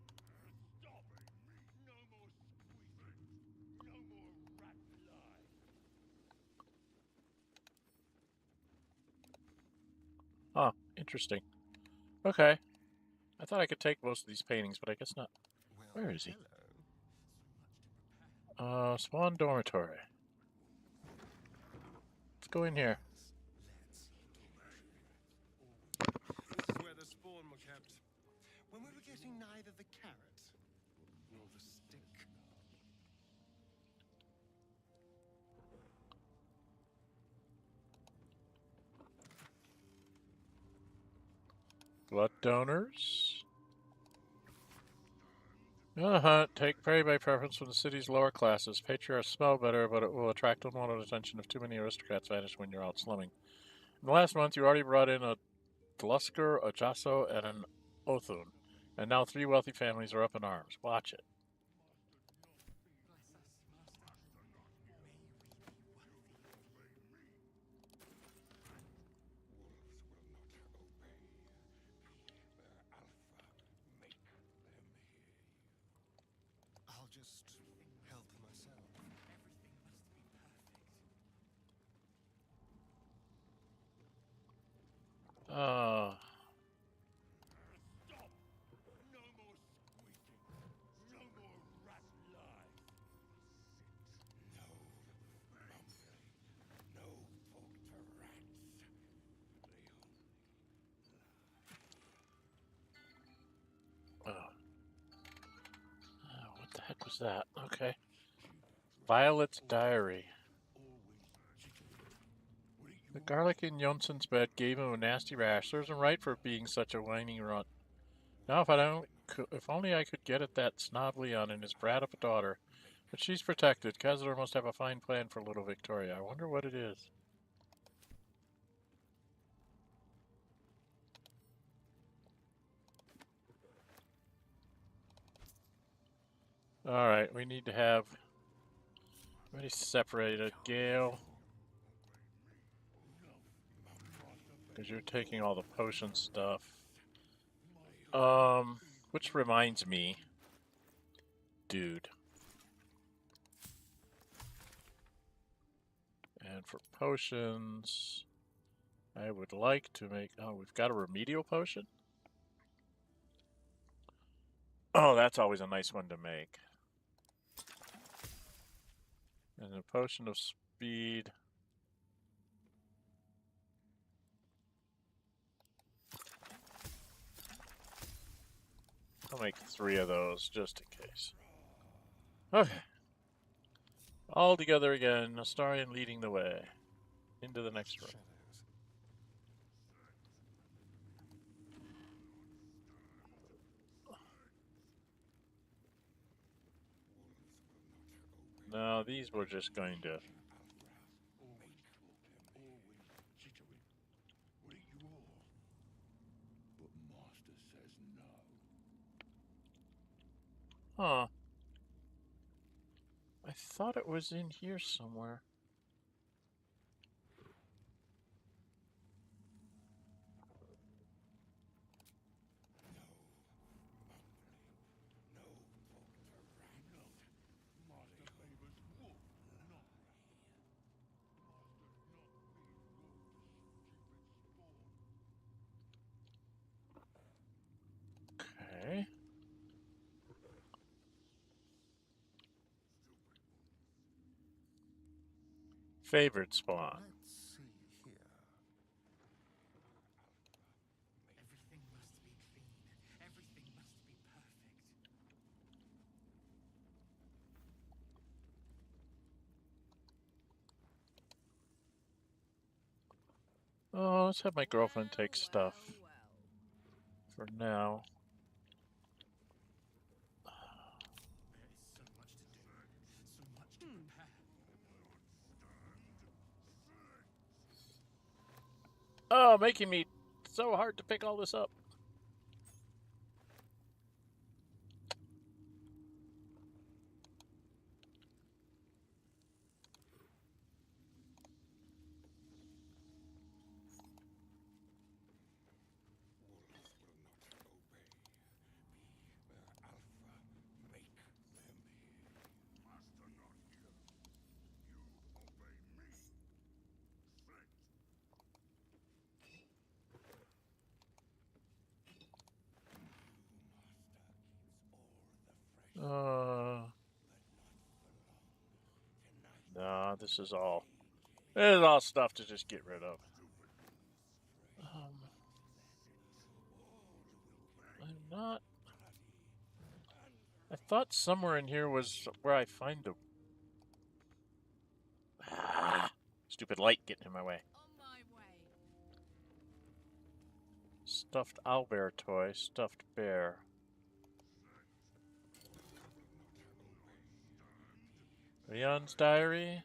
Speaker 2: Huh, interesting. Okay. I thought I could take most of these paintings, but I guess not. Where is he? Swan Dormitory. Let's go in here.
Speaker 16: This is where the spawn were kept. When we were getting neither the carrot nor the stick.
Speaker 2: Blood donors. Hunt. Take prey by preference from the city's lower classes. Patriarchs smell better, but it will attract unwanted attention if too many aristocrats vanish when you're out slumming. In the last month, you already brought in a Dlusker, a Jasso, and an Othun. And now 3 wealthy families are up in arms. Watch it.
Speaker 16: I'll just help myself.
Speaker 2: What the heck was that? Okay. Violet's diary. The garlic in Jonssen's bed gave him a nasty rash. Serves him right for being such a whining runt. Now if only I could get at that snob Leon and his brat of a daughter. But she's protected. Cazador must have a fine plan for little Victoria. I wonder what it is. Alright, we need to have everybody separated. Gale. Because you're taking all the potion stuff. Which reminds me. Dude. And for potions, I would like to make... Oh, we've got a remedial potion? Oh, that's always a nice one to make. And a potion of speed. I'll make 3 of those, just in case. Okay. All together again, Astarion leading the way. Into the next room. No, these were just going to... Huh. I thought it was in here somewhere. Okay. Favored spawn.
Speaker 11: Let's see here.
Speaker 1: Everything must be clean. Everything must be perfect.
Speaker 2: Oh, let's have my girlfriend take stuff. For now.
Speaker 1: There is so much to do, so much to prepare.
Speaker 2: Oh, making me so hard to pick all this up. Nah, this is all stuff to just get rid of. I'm not. I thought somewhere in here was where I find the. Stupid light getting in my way. Stuffed owlbear toy, stuffed bear. Leon's diary.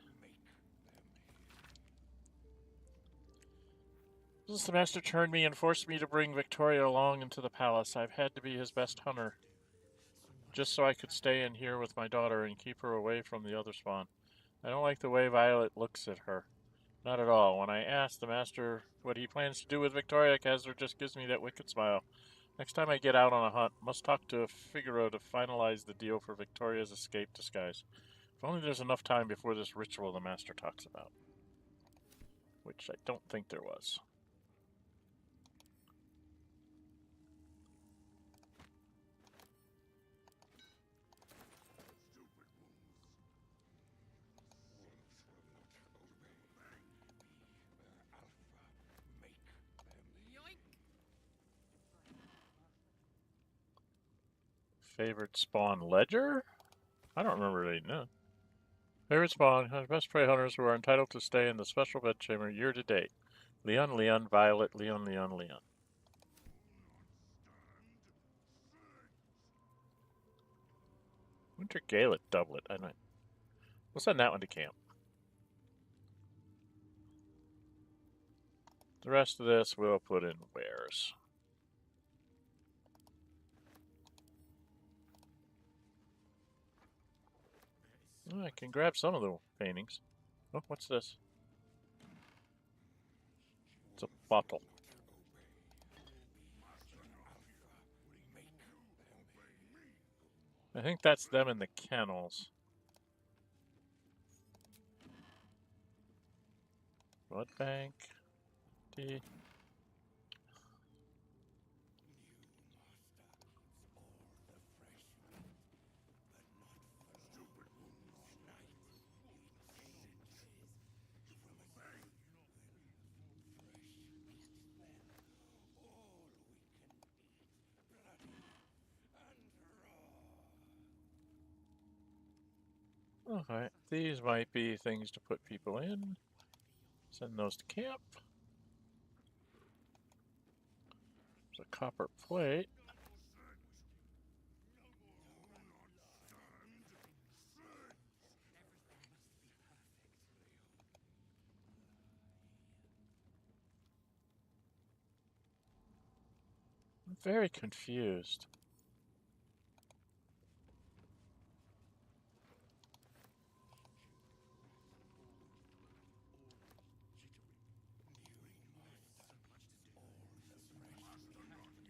Speaker 2: Since the master turned me and forced me to bring Victoria along into the palace, I've had to be his best hunter. Just so I could stay in here with my daughter and keep her away from the other spawn. I don't like the way Violet looks at her. Not at all. When I ask the master what he plans to do with Victoria, Kazler just gives me that wicked smile. Next time I get out on a hunt, must talk to Figaro to finalize the deal for Victoria's escape disguise. If only there's enough time before this ritual the master talks about. Which I don't think there was. Favorite spawn ledger? I don't remember reading that. Favorite spawn, best prey hunters who are entitled to stay in the special bedchamber year to date. Leon, Leon, Violet, Leon, Leon, Leon. Winter Galet doublet. I might. We'll send that one to camp. The rest of this we'll put in wares. Oh, I can grab some of the paintings. Oh, what's this? It's a bottle. I think that's them in the kennels. Blood bank. Tea. Okay, these might be things to put people in. Send those to camp. There's a copper plate. I'm very confused.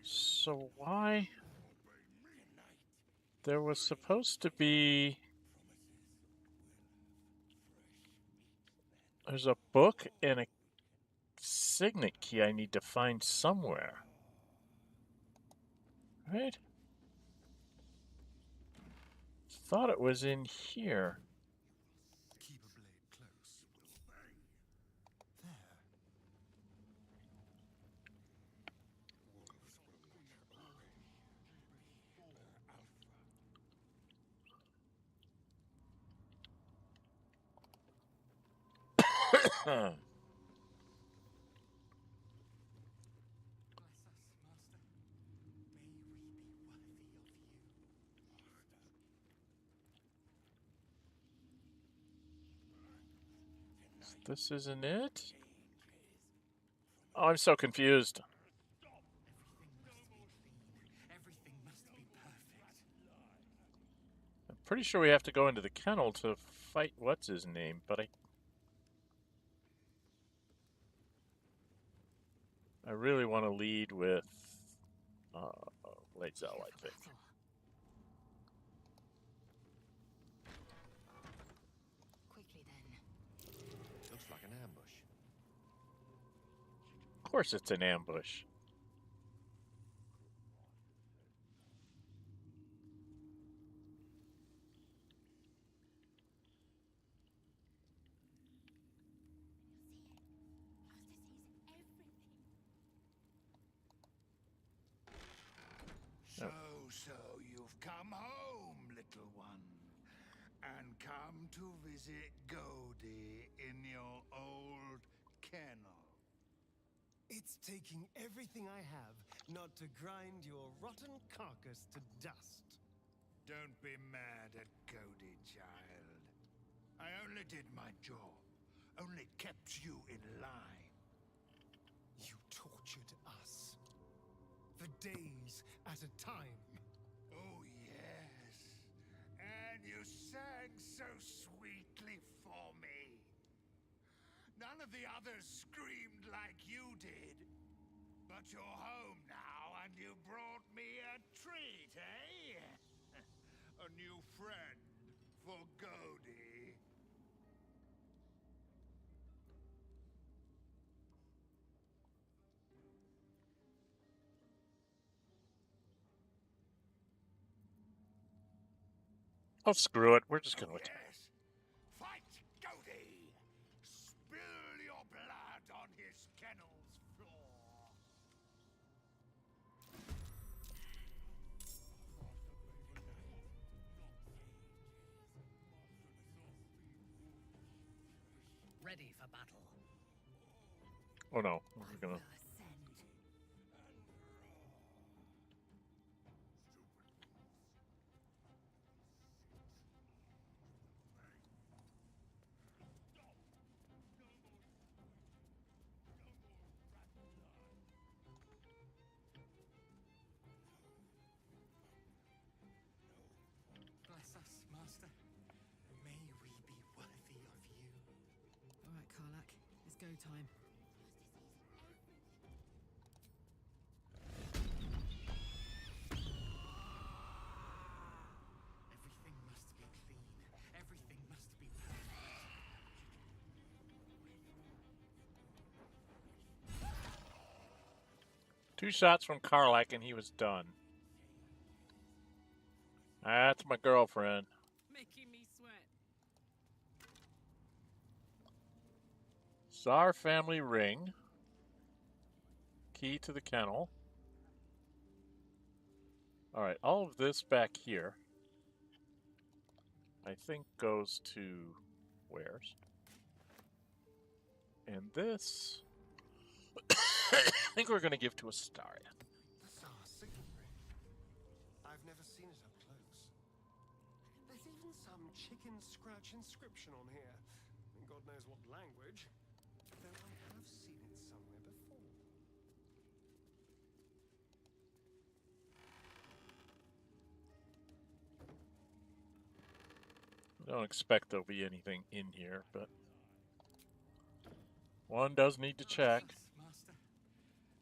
Speaker 2: So why? There was supposed to be... There's a book and a signet key I need to find somewhere. Right? Thought it was in here.
Speaker 11: Keep a blade close.
Speaker 2: This isn't it? Oh, I'm so confused. I'm pretty sure we have to go into the kennel to fight what's his name, but I really want to lead with Lae'zel, I think.
Speaker 3: Quickly then.
Speaker 11: Looks like an ambush.
Speaker 2: Of course it's an ambush.
Speaker 17: So you've come home, little one, and come to visit Goldie in your old kennel.
Speaker 16: It's taking everything I have not to grind your rotten carcass to dust.
Speaker 17: Don't be mad at Goldie, child. I only did my job, only kept you in line.
Speaker 16: You tortured us for days at a time.
Speaker 17: Oh, yes. And you sang so sweetly for me. None of the others screamed like you did. But you're home now, and you brought me a treat, eh? A new friend for Goldie.
Speaker 2: Oh, screw it. We're just going to attack.
Speaker 17: Yes. Fight Goldie! Spill your blood on his kennel's floor!
Speaker 1: Ready for battle.
Speaker 2: Oh no, we're gonna.
Speaker 1: Bless us, Master. May we be worthy of you.
Speaker 10: All right, Karlach, it's go time.
Speaker 1: Everything must be clean. Everything must be perfect.
Speaker 2: 2 shots from Karlach and he was done. That's my girlfriend.
Speaker 10: Making me sweat.
Speaker 2: Tsar family ring. Key to the kennel. Alright, all of this back here, I think goes to Wares. And this, I think we're going to give to Astarion.
Speaker 16: The Tsar signet ring. I've never seen it up close. There's even some chicken scratch inscription on here. In God knows what language. Though I have seen it somewhere before.
Speaker 2: I don't expect there'll be anything in here, but one does need to check.
Speaker 1: Master,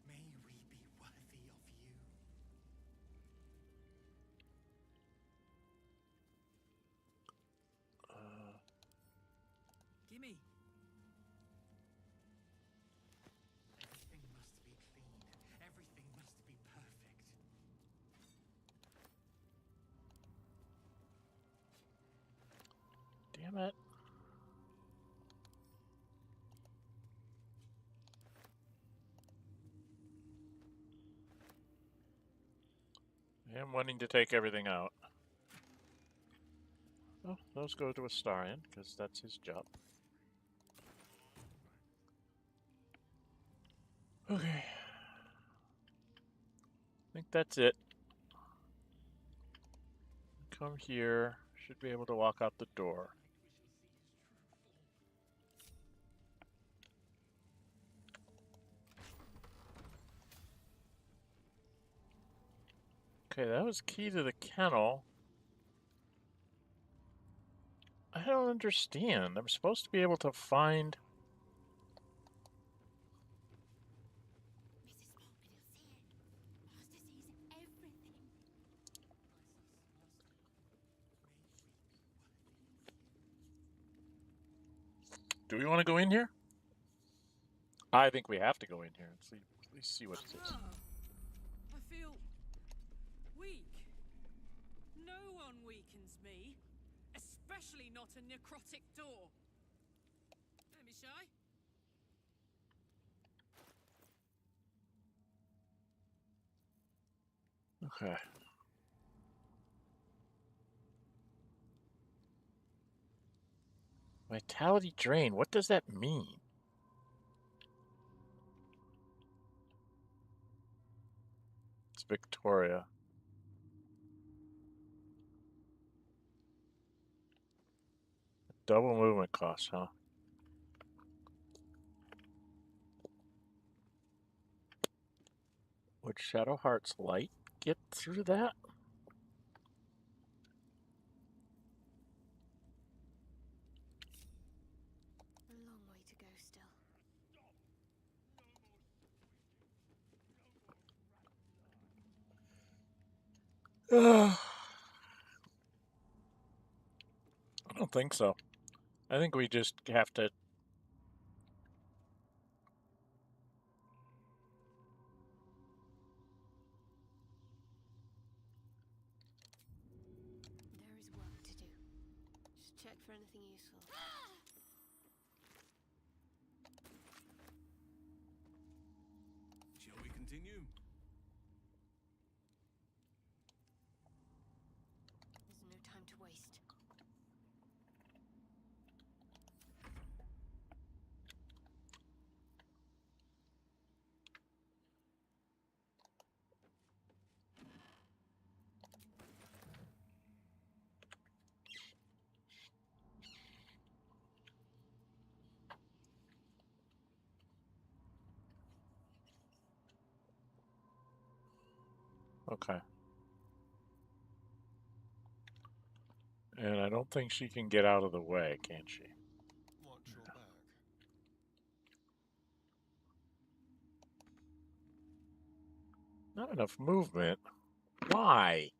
Speaker 1: may we be worthy of you.
Speaker 10: Gimme.
Speaker 1: Everything must be clean. Everything must be perfect.
Speaker 2: Damn it. I am wanting to take everything out. Oh, those go to Astarion, because that's his job. Okay. I think that's it. Come here. Should be able to walk out the door. Okay, that was key to the kennel. I don't understand. I'm supposed to be able to find... Do we want to go in here? I think we have to go in here and see, at least see what it is.
Speaker 10: I feel weak. No one weakens me, especially not a necrotic door. Don't be shy.
Speaker 2: Okay. Vitality drain. What does that mean? It's Victoria. Double movement cost, huh? Would Shadowheart's light get through that?
Speaker 14: A long way to go still.
Speaker 2: I don't think so. I think we just have to...
Speaker 14: There is work to do. Just check for anything useful.
Speaker 4: Shall we continue?
Speaker 14: There's no time to waste.
Speaker 2: Okay. And I don't think she can get out of the way, can she?
Speaker 16: Watch your back.
Speaker 2: Not enough movement. Why?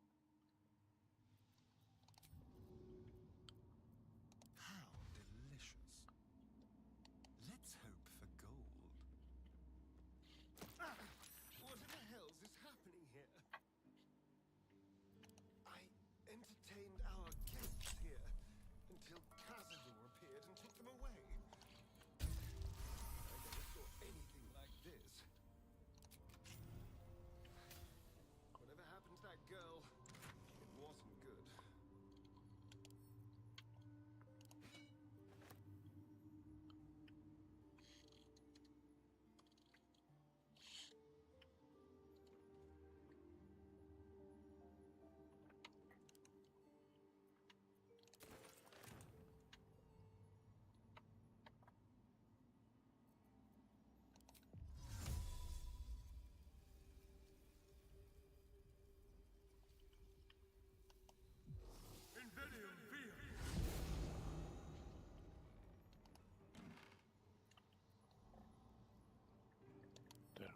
Speaker 16: How delicious. Let's hope for gold. Ah, what in the hell's is happening here? I entertained our guests here until Kazador appeared and took them away. I never saw anything like this. Whatever happened to that girl, it wasn't good.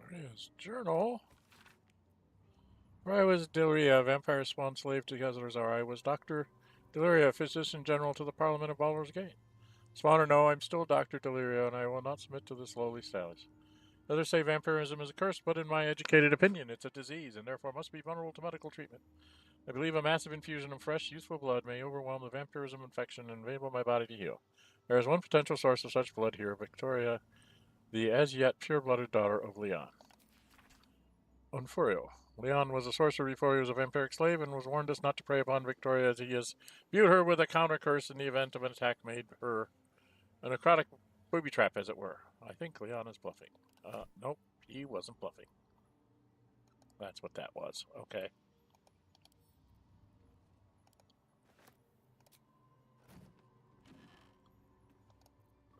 Speaker 2: Deliria's journal. Where I was Deliria, vampire spawn slave to Gazrazar. I was Dr. Deliria, physician general to the Parliament of Baldur's Gate. Spawn or no, I'm still Dr. Deliria, and I will not submit to this lowly status. Others say vampirism is a curse, but in my educated opinion, it's a disease, and therefore must be vulnerable to medical treatment. I believe a massive infusion of fresh, useful blood may overwhelm the vampirism infection and enable my body to heal. There is one potential source of such blood here, Victoria, the as-yet pure-blooded daughter of Leon. Unfurio. Leon was a sorcerer before he was a vampiric slave and was warned us not to prey upon Victoria as he has viewed her with a counter curse in the event of an attack made her a necrotic booby trap, as it were. I think Leon is bluffing. Nope. he wasn't bluffing. That's what that was. Okay.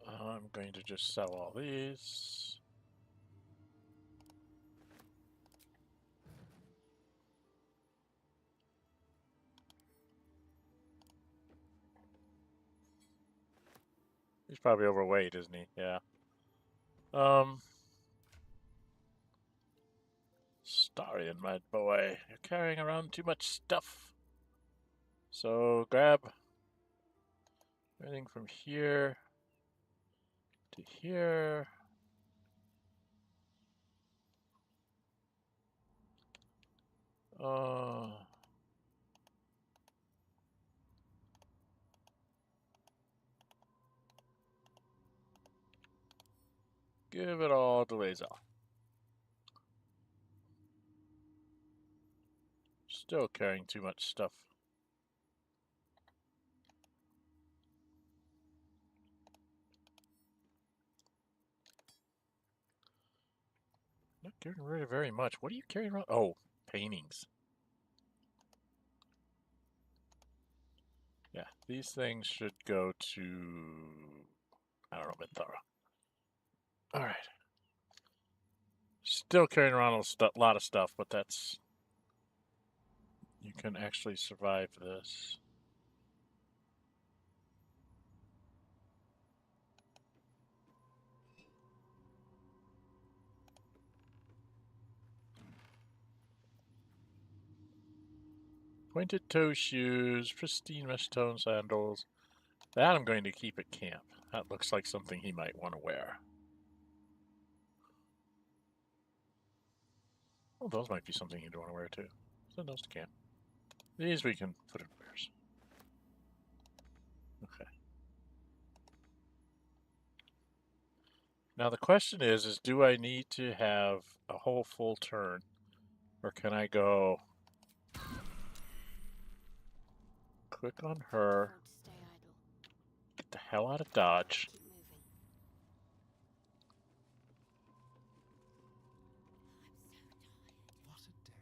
Speaker 2: I'm going to just sell all these. He's probably overweight, isn't he? Yeah. Astarion, my boy, you're carrying around too much stuff. So grab everything from here to here. Give it all to Lazel. Still carrying too much stuff. Not getting rid of very much. What are you carrying around? Oh, paintings. Yeah, these things should go to, I don't know, Mithral. Alright. Still carrying around a lot of stuff, but that's... You can actually survive this. Pointed toe shoes, pristine mesh tone sandals. That I'm going to keep at camp. That looks like something he might want to wear. Well, those might be something you'd want to wear too. Send those to camp. These we can put in wares. Okay. Now the question is do I need to have a whole full turn? Or can I go... Click on her. Get the hell out of Dodge.
Speaker 16: What a day.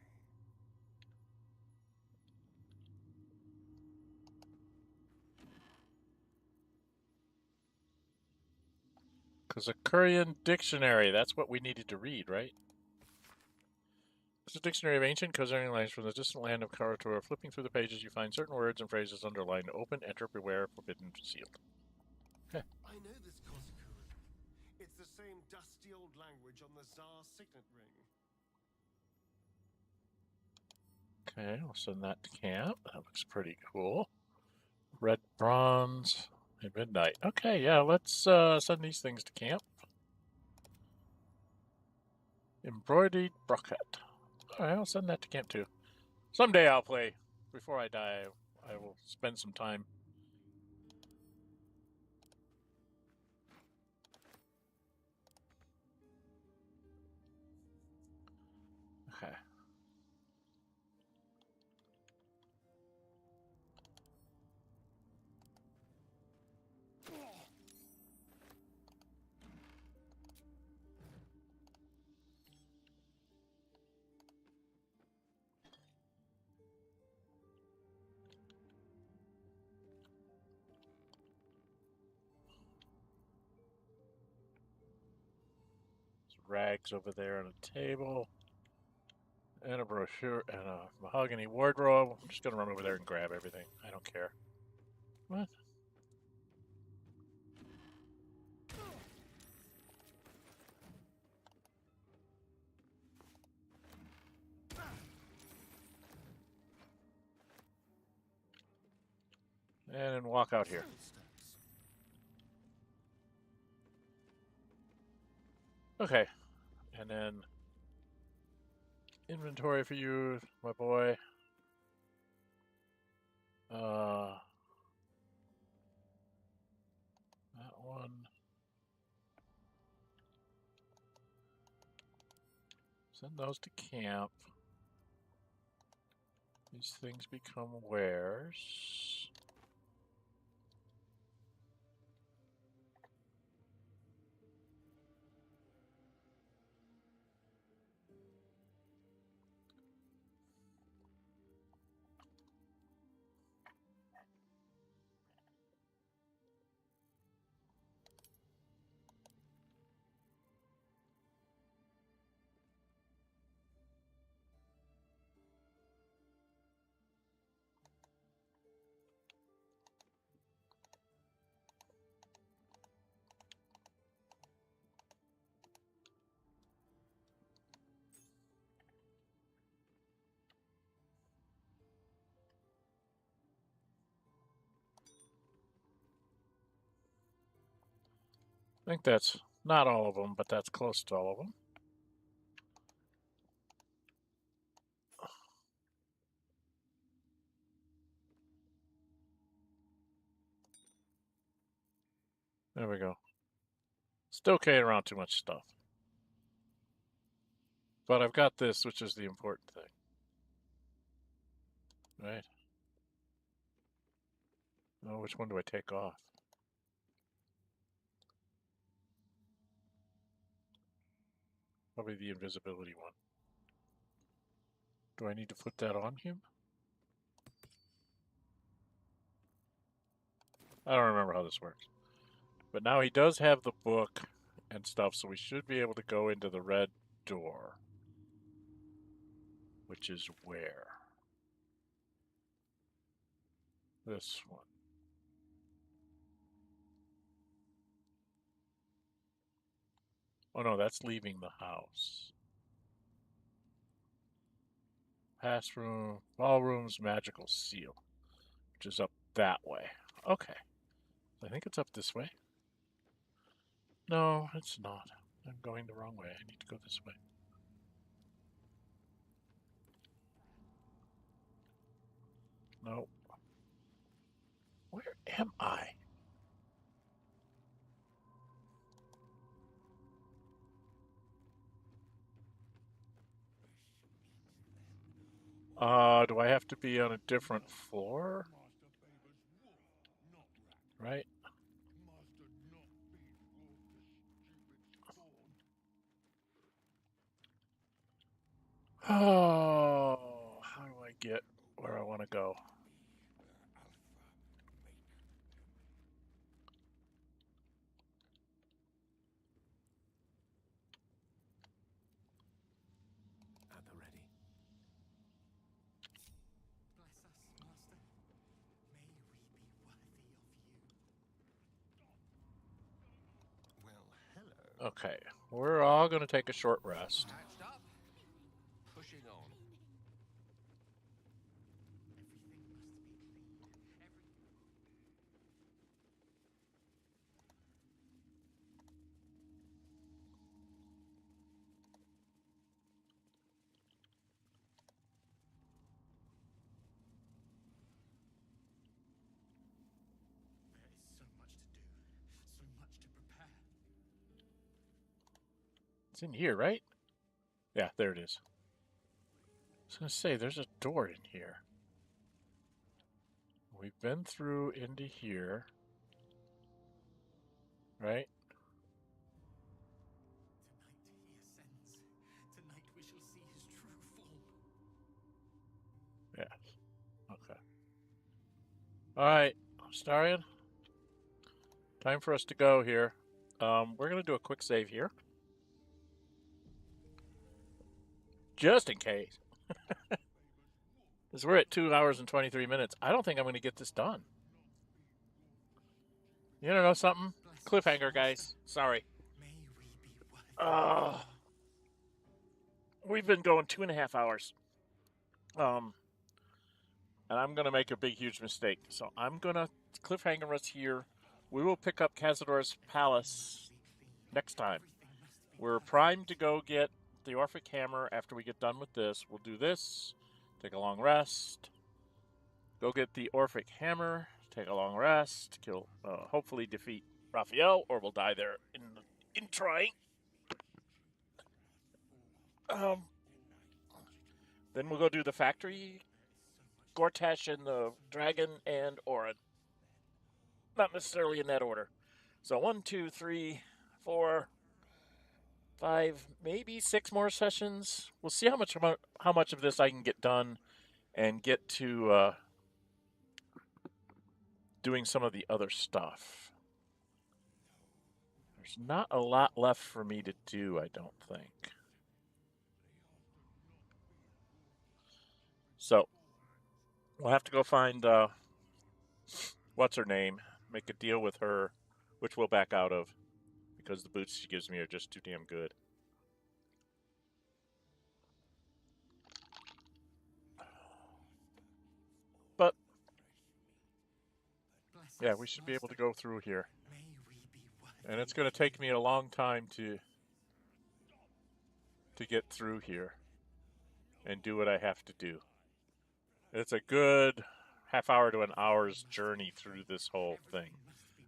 Speaker 2: Because a Kurian dictionary, that's what we needed to read, right? It's a dictionary of ancient Khazarian language from the distant land of Karator. Flipping through the pages, you find certain words and phrases underlined. Open, enter, beware, forbidden, sealed.
Speaker 16: I know this Khazarian. It's the same dusty old language on the Tsar's signet ring.
Speaker 2: Okay, I'll send that to camp. That looks pretty cool. Red bronze at midnight. Okay, yeah, let's send these things to camp. Embroidered brocket. Alright, I'll send that to camp too. Someday I'll play. Before I die, I will spend some time. Okay. Rags over there on a table. And a brochure and a mahogany wardrobe. I'm just going to run over there and grab everything. I don't care. What? And then walk out here. Okay. And then inventory for you, my boy. That one. Send those to camp. These things become wares. I think that's not all of them, but that's close to all of them. There we go. Still carrying around too much stuff. But I've got this, which is the important thing. Right? Oh, which one do I take off? Probably the invisibility one. Do I need to put that on him? I don't remember how this works. But now he does have the book and stuff, so we should be able to go into the red door. Which is where? This one. Oh no, that's leaving the house. Pass room, ballroom's magical seal, which is up that way. Okay. I think it's up this way. No, it's not. I'm going the wrong way. I need to go this way. No. Where am I? Do I have to be on a different floor? Right? Oh, how do I get where I want to go?
Speaker 13: At the ready.
Speaker 2: Okay, we're all going to take a short rest.
Speaker 12: Patched up. Pushing on.
Speaker 2: It's in here, right? Yeah, there it is. I was going to say, there's a door in here. We've been through into here. Right?
Speaker 1: Tonight we shall see his true form.
Speaker 2: Yeah. Okay. Alright, Astarion. Time for us to go here. We're going to do a quick save here. Just in case. Because we're at 2 hours and 23 minutes. I don't think I'm going to get this done. You don't know something? Cliffhanger, guys. Sorry. We've been going 2.5 hours. And I'm going to make a big, huge mistake. So I'm going to cliffhanger us here. We will pick up Cazador's Palace next time. We're primed to go get the Orphic Hammer after we get done with this. We'll do this, take a long rest, go get the Orphic Hammer, take a long rest, kill, hopefully defeat Raphael, or we'll die there in trying. Then we'll go do the factory, Gortash and the Dragon, and Orin. Not necessarily in that order. So 1, 2, 3, 4, 5, maybe 6 more sessions. We'll see how much of this I can get done and get to doing some of the other stuff. There's not a lot left for me to do, I don't think. So we'll have to go find what's her name, make a deal with her, which we'll back out of because the boots she gives me are just too damn good. But yeah, we should be able to go through here.
Speaker 1: May we be worthy
Speaker 2: And it's going to take me a long time to get through here and do what I have to do. It's a good half hour to an hour's journey through this whole thing,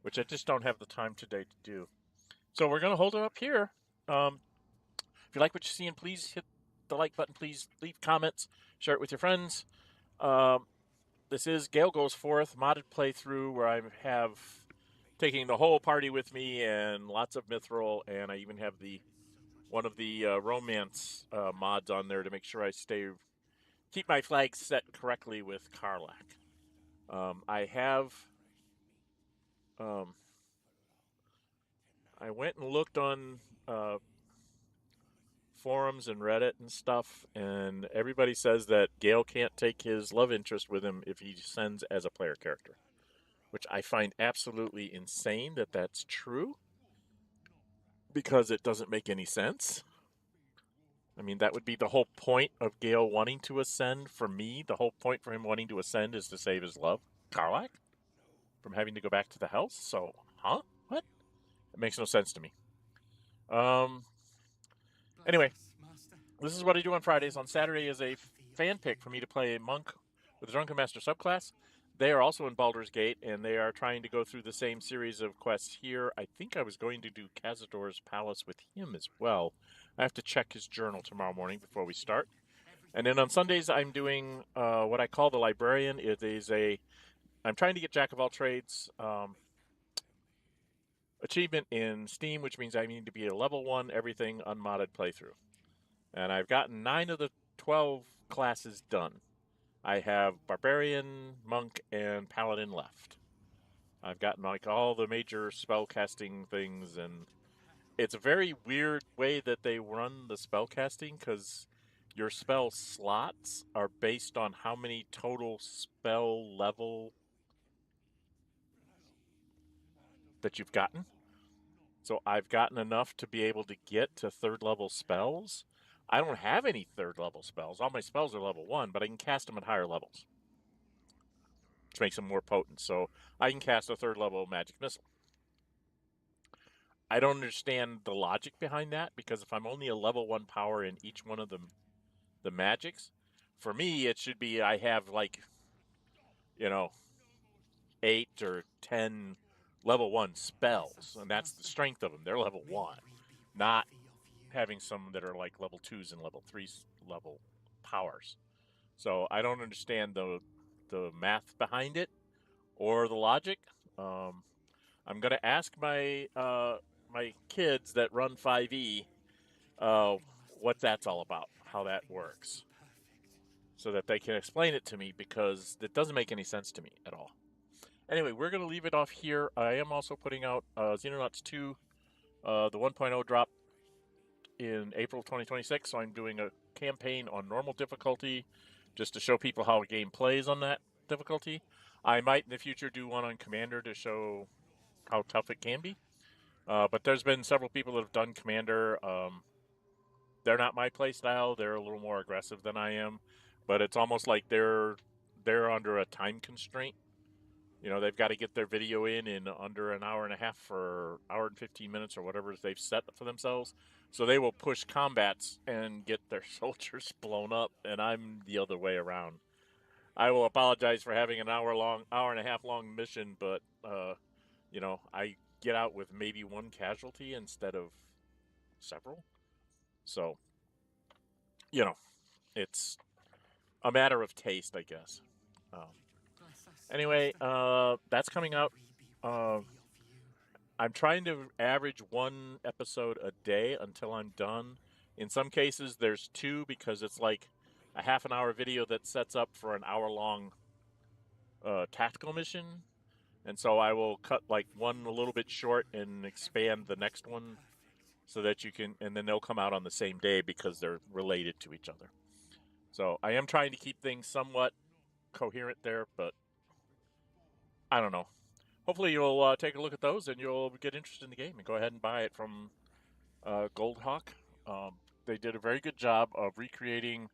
Speaker 2: which I just don't have the time today to do. So we're going to hold it up here. If you like what you're seeing, please hit the like button. Please leave comments. Share it with your friends. This is Gale Goes Forth, modded playthrough, where I have taking the whole party with me and lots of Mithral, and I even have one of the romance mods on there to make sure I keep my flags set correctly with Karlach. I went and looked on forums and Reddit and stuff, and everybody says that Gale can't take his love interest with him if he sends as a player character, which I find absolutely insane that that's true, because it doesn't make any sense. I mean, that would be the whole point of Gale wanting to ascend. For me, the whole point for him wanting to ascend is to save his love, Karlach, from having to go back to the house. So, huh? What? It makes no sense to me. Anyway, this is what I do on Fridays. On Saturday is a fan pick for me to play a monk with a Drunken Master subclass. They are also in Baldur's Gate, and they are trying to go through the same series of quests here. I think I was going to do Cazador's Palace with him as well. I have to check his journal tomorrow morning before we start. And then on Sundays, I'm doing what I call the Librarian. I'm trying to get Jack of all trades achievement in Steam, which means I need to be a level 1 everything unmodded playthrough. And I've gotten 9 of the 12 classes done. I have Barbarian, Monk, and Paladin left. I've gotten like all the major spell casting things, and it's a very weird way that they run the spell casting, because your spell slots are based on how many total spell level that you've gotten. So I've gotten enough to be able to get to 3rd level spells. I don't have any 3rd level spells. All my spells are level 1, but I can cast them at higher levels, which makes them more potent. So I can cast a 3rd level magic missile. I don't understand the logic behind that, because if I'm only a level 1 power in each one of the magics, for me it should be I have 8 or 10 level 1 spells, and that's the strength of them. They're level 1, not having some that are like level 2s and level 3s level powers. So I don't understand the math behind it or the logic. I'm going to ask my my kids that run 5e what that's all about, how that works, so that they can explain it to me, because it doesn't make any sense to me at all. Anyway, we're going to leave it off here. I am also putting out Xenonauts 2, the 1.0 drop in April 2026, so I'm doing a campaign on normal difficulty just to show people how a game plays on that difficulty. I might in the future do one on Commander to show how tough it can be. But there's been several people that have done Commander. They're not my play style. They're a little more aggressive than I am, but it's almost like they're under a time constraint. They've got to get their video in under an hour and a half or hour and 15 minutes or whatever they've set for themselves. So they will push combats and get their soldiers blown up, and I'm the other way around. I will apologize for having an hour and a half long mission, but I get out with maybe 1 casualty instead of several. So, it's a matter of taste, I guess. Anyway, that's coming out. I'm trying to average 1 episode a day until I'm done. In some cases, there's 2, because it's like a half an hour video that sets up for an hour-long tactical mission. And so I will cut like 1 a little bit short and expand the next one so that you can, and then they'll come out on the same day because they're related to each other. So I am trying to keep things somewhat coherent there, but I don't know. Hopefully you'll take a look at those and you'll get interested in the game and go ahead and buy it from Goldhawk. They did a very good job of recreating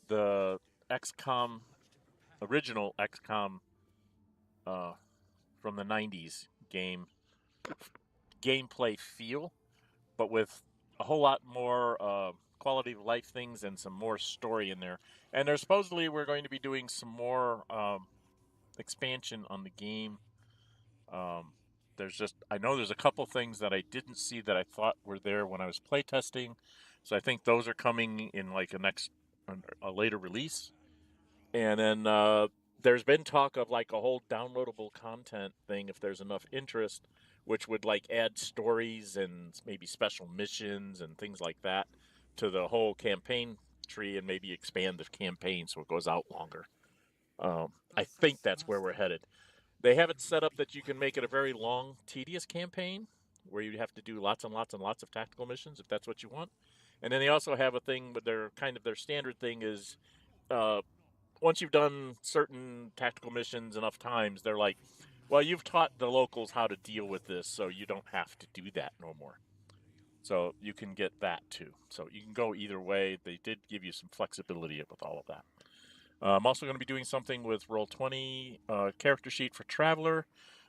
Speaker 2: the XCOM, original XCOM from the 90s game gameplay feel, but with a whole lot more quality of life things and some more story in there. And there's supposedly we're going to be doing some more expansion on the game. I know there's a couple things that I didn't see that I thought were there when I was playtesting, so I think those are coming in like a later release. And then there's been talk of like a whole downloadable content thing if there's enough interest, which would like add stories and maybe special missions and things like that to the whole campaign tree and maybe expand the campaign so it goes out longer. I think that's where we're headed. They have it set up that you can make it a very long, tedious campaign where you have to do lots and lots and lots of tactical missions if that's what you want. And then they also have a thing, but their standard thing is once you've done certain tactical missions enough times, they're like, well, you've taught the locals how to deal with this, so you don't have to do that no more. So you can get that too. So you can go either way. They did give you some flexibility with all of that. I'm also going to be doing something with Roll20 character sheet for Traveler.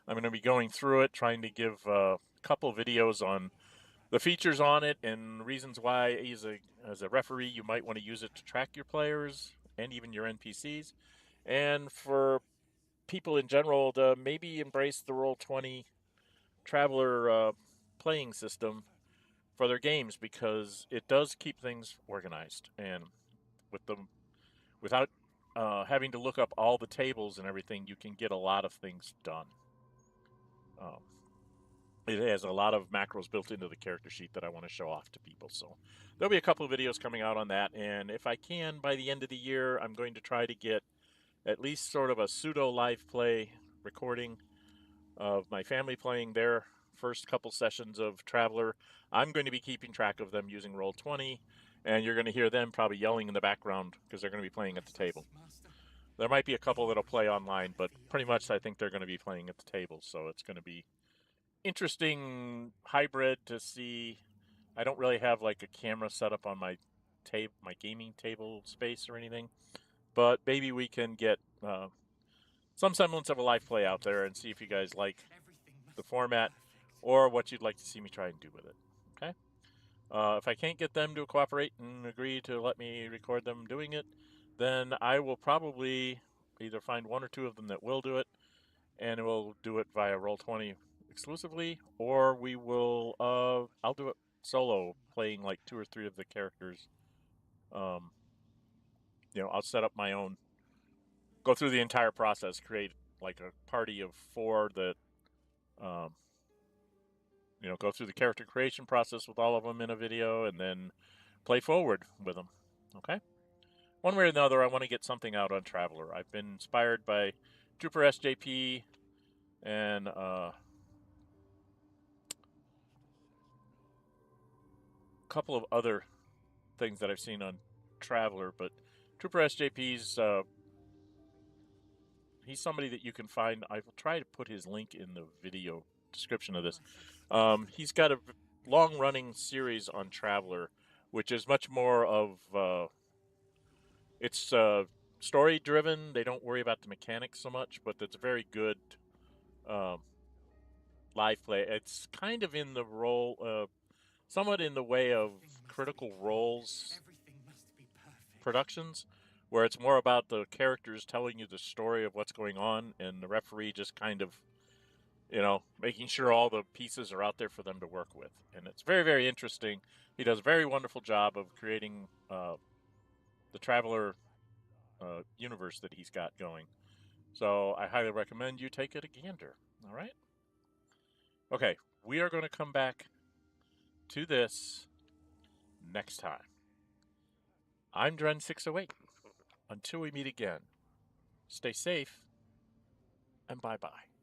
Speaker 2: I'm going to be going through it, trying to give a couple videos on the features on it and reasons why, as a referee, you might want to use it to track your players and even your NPCs. And for people in general to maybe embrace the Roll20 Traveler playing system for their games, because it does keep things organized. And without having to look up all the tables and everything, you can get a lot of things done. It has a lot of macros built into the character sheet that I want to show off to people. So there'll be a couple of videos coming out on that. And if I can, by the end of the year, I'm going to try to get at least sort of a pseudo live play recording of my family playing their first couple sessions of Traveler. I'm going to be keeping track of them using Roll20, and you're going to hear them probably yelling in the background because they're going to be playing at the table. There might be a couple that'll play online, but pretty much I think they're going to be playing at the table, so it's going to be interesting hybrid to see. I don't really have like a camera set up on my gaming table space or anything, but maybe we can get some semblance of a live play out there and see if you guys like the format or what you'd like to see me try and do with it. Okay? If I can't get them to cooperate and agree to let me record them doing it, then I will probably either find one or two of them that will do it, and we'll do it via Roll20 exclusively, or we will I'll do it solo, playing like 2 or 3 of the characters. I'll set up my own, go through the entire process, create like a party of 4 that go through the character creation process with all of them in a video, and then play forward with them. Okay? One way or another, I want to get something out on Traveler. I've been inspired by Trooper SJP and a couple of other things that I've seen on Traveler, but Trooper SJP's he's somebody that you can find. I will try to put his link in the video description of this. He's got a long-running series on Traveler, which is much more of it's story-driven. They don't worry about the mechanics so much, but it's a very good live play. It's kind of in the role, somewhat in the way of Critical Role's productions, where it's more about the characters telling you the story of what's going on, and the referee just kind of, making sure all the pieces are out there for them to work with. And it's very, very interesting. He does a very wonderful job of creating the Traveler universe that he's got going. So I highly recommend you take it a gander. All right? Okay, we are going to come back to this next time. I'm Dren608. Until we meet again, stay safe and bye-bye.